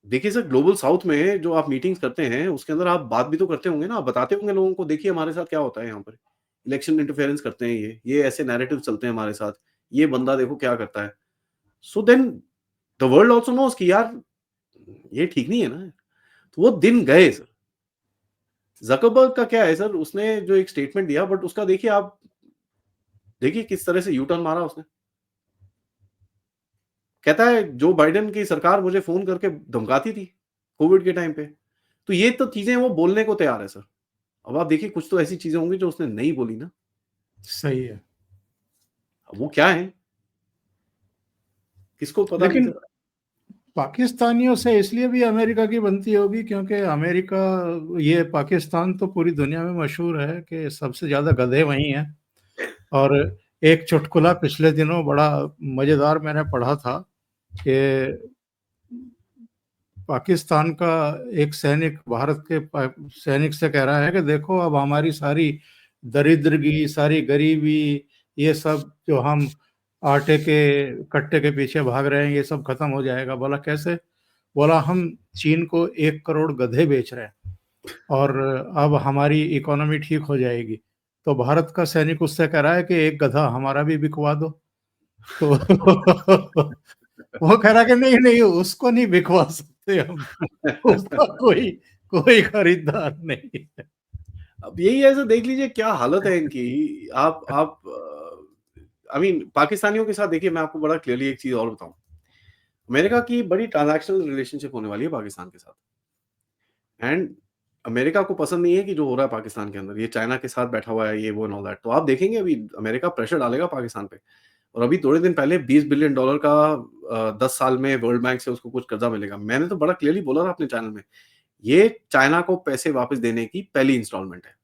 देखिए सर, ग्लोबल साउथ में जो आप मीटिंग्स करते हैं, उसके अंदर आप बात भी तो करते होंगे ना, आप बताते होंगे लोगों को, देखिए हमारे साथ क्या होता है यहाँ पर, इलेक्शन इंटरफेरेंस करते हैं, ये ऐसे नैरेटिव चलते हैं हमारे साथ, ये बंदा देखो क्या करता है। So then the world also knows कि यार ये ठीक नहीं है ना। तो वो दिन गए सर। जकरबर्ग का क्या है सर, उसने जो एक स्टेटमेंट दिया, बट उसका देखिए आप, देखिए किस तरह से यू टर्न मारा उसने। कहता है जो बाइडेन की सरकार मुझे फोन करके धमकाती थी कोविड के टाइम पे, तो ये तो चीजें वो बोलने को तैयार है सर। अब आप देखिए कुछ तो ऐसी चीजें होंगी जो उसने नहीं बोली ना। सही है। अब वो क्या है, किसको पता नहीं लेकिन सर। पाकिस्तानियों से इसलिए भी अमेरिका की बनती होगी क्योंकि अमेरिका, ये पाकिस्तान तो पूरी दुनिया में मशहूर है कि सबसे ज्यादा गधे वहीं हैं। और एक चुटकुला पिछले दिनों बड़ा मजेदार मैंने पढ़ा था कि पाकिस्तान का एक सैनिक भारत के सैनिक से कह रहा है कि देखो अब हमारी सारी दरिद्रगी, सारी गरीबी, ये सब जो हम आटे के कट्टे के पीछे भाग रहे हैं, ये सब खत्म हो जाएगा। बोला कैसे? बोला हम चीन को 1 करोड़ गधे बेच रहे हैं और अब हमारी इकोनॉमी ठीक हो जाएगी। तो भारत का सैनिक उससे कह रहा है कि एक गधा हमारा भी बिकवा दो। तो वो कह रहा कि नहीं नहीं, उसको नहीं बिकवा सकते हम, उसका कोई कोई खरीदार नहीं है। अब यही है सर, देख लीजिए क्या हालत है इनकी। आप आई मीन पाकिस्तानियों के साथ देखिए, मैं आपको बड़ा क्लियरली एक चीज और बताऊं, अमेरिका की बड़ी ट्रांजैक्शनल रिलेशनशिप होने वाली है पाकिस्तान के साथ। एंड अमेरिका को पसंद नहीं है कि जो हो रहा है पाकिस्तान के अंदर, ये चाइना के साथ बैठा हुआ है, ये वो एंड ऑल दैट। तो आप देखेंगे अभी अमेरिका प्रेशर डालेगा पाकिस्तान पे। और अभी थोड़े दिन पहले $20 बिलियन का 10 साल में वर्ल्ड बैंक से उसको कुछ कर्जा मिलेगा। मैंने तो बड़ा क्लियरली बोला था अपने चैनल में, ये चाइना को पैसे वापस देने की पहली इंस्टॉलमेंट है।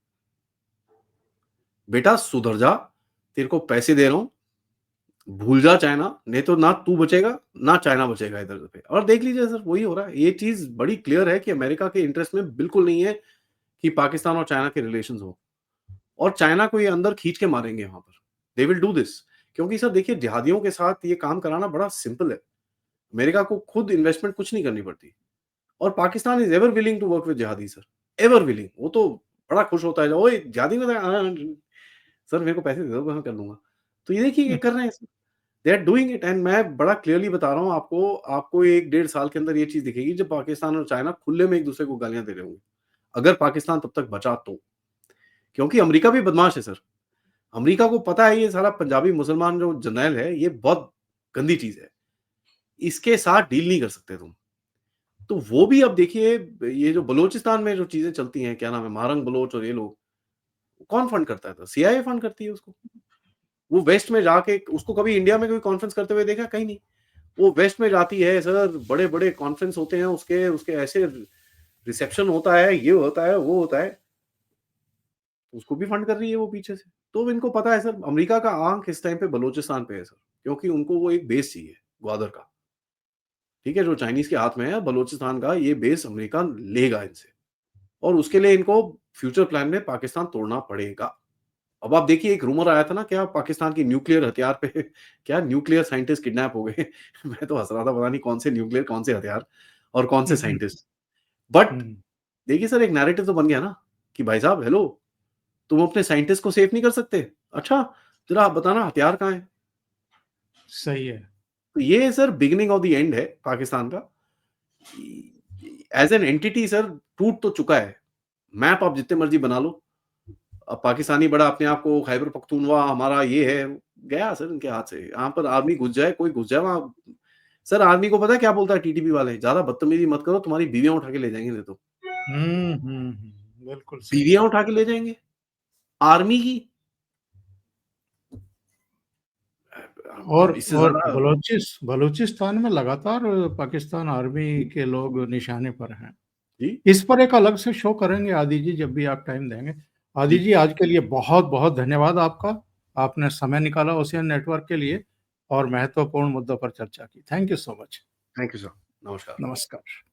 बेटा सुधर जा, तेरे को पैसे दे रहा हूं, भूल जा चाइना, नहीं तो ना तू बचेगा, ना चाइना बचेगा इधर पे। और देख लीजिए सर, वही हो रहा है। ये चीज़ बड़ी क्लियर है कि अमेरिका के इंटरेस्ट में बिल्कुल नहीं है कि पाकिस्तान और चाइना के रिलेशंस हो, और चाइना को ये अंदर खींच के मारेंगे वहाँ पर। दे विल डू दिस, क्योंकि सर देखिए, जिहादियों के साथ ये काम कराना बड़ा सिंपल है। अमेरिका को खुद इन्वेस्टमेंट कुछ नहीं करनी पड़ती, और Pakistan is ever willing to work with जिहादी सर, एवर विलिंग। वो तो बड़ा खुश होता है, ओए जिहादी में सर मेरे को पैसे दे दो, मैं कर दूँगा। तो ये देखिए ये कर रहे हैं sir. They are doing it, and मैं बड़ा क्लियरली बता रहा हूँ आपको, आपको 1 डेढ़ साल के अंदर ये चीज़ दिखेगी जब पाकिस्तान और चाइना खुले में एक-दूसरे को गालियाँ दे रहे होंगे। अगर पाकिस्तान तब तक बचा तो। क्योंकि अमेरिका भी बदमाश है सर। अमेरिका को पता है ये साला पंजाबी मुसलमान जो जर्नैल है, ये बहुत गंदी चीज़ है। इसके साथ डील नहीं कर सकते तुम। तो वो भी अब देखिए, ये जो बलूचिस्तान में जो चीज़ें चलती हैं, क्या नाम है, मारंग बलोच और ये लोग, कौन फंड करता है? तो सीआईए फंड करती है उसको। वो वेस्ट में जाके उसको कभी इंडिया में कोई कॉन्फ्रेंस करते हुए देखा? कहीं नहीं। वो वेस्ट में जाती है सर, बड़े-बड़े कॉन्फ्रेंस होते हैं उसके, उसके ऐसे रिसेप्शन होता है, ये होता है, वो होता है। उसको भी फंड कर रही है वो पीछे से। तो इनको पता है सर, अमेरिका का आँख इस टाइम पे बलूचिस्तान पे है सर, क्योंकि उनको वो एक बेस चाहिए, ग्वादर का। ठीक है? जो चाइनीज़ के हाथ में है, बलूचिस्तान का ये बेस अमेरिका लेगा इनसे, और उसके लिए इनको फ्यूचर प्लान में पाकिस्तान तोड़ना पड़ेगा। अब आप देखिए, एक रूमर आया था ना, क्या पाकिस्तान की न्यूक्लियर हथियार पे क्या न्यूक्लियर साइंटिस्ट किडनैप हो गए। मैं तो हँस रहा था, पता नहीं कौन से न्यूक्लियर, कौन से हथियार और कौन से हुँ, हुँ, साइंटिस्ट। बट हुँ। देखिए सर, एक नैरेटिव तो बन गया ना कि भाई साहब हेलो, तुम अपने साइंटिस्ट को सेफ नहीं कर सकते? अच्छा, ज़रा आप बताना हथियार कहाँ है? सही है। तो ये sir beginning of the end है पाकिस्तान का। एज़ एन एंटिटी सर टूट तो चुका है। मैप आप जितने मर्ज़ी बना लो। अब पाकिस्तानी बड़ा अपने आप को खैबर पख्तूनख्वा हमारा ये है, गया सर इनके हाथ से। यहाँ पर आर्मी घुस जाए, कोई घुस जाए वहाँ, सर आर्मी को पता है क्या बोलता है टीटीपी वाले? ज़्यादा बदतमीज़ी मत करो, तुम्हारी बीवियाँ उठा के ले जाएँगे नहीं तो। हुँ, हुँ, हुँ। बिल्कुल सही। बीवियाँ उठा के ले जाएँगे, आर्मी की। अब इससे और ज़्यादा बलूचिस्तान में लगातार पाकिस्तान आर्मी के लोग निशाने पर हैं। जी, इस पर एक अलग से शो करेंगे आदि जी, जब भी आप टाइम देंगे। आदि जी। जी, आज के लिए बहुत-बहुत धन्यवाद आपका। आपने समय निकाला ओशियन नेटवर्क के लिए और महत्वपूर्ण मुद्दों पर चर्चा की। Thank you so much. Thank you sir. नमस्कार। नमस्कार।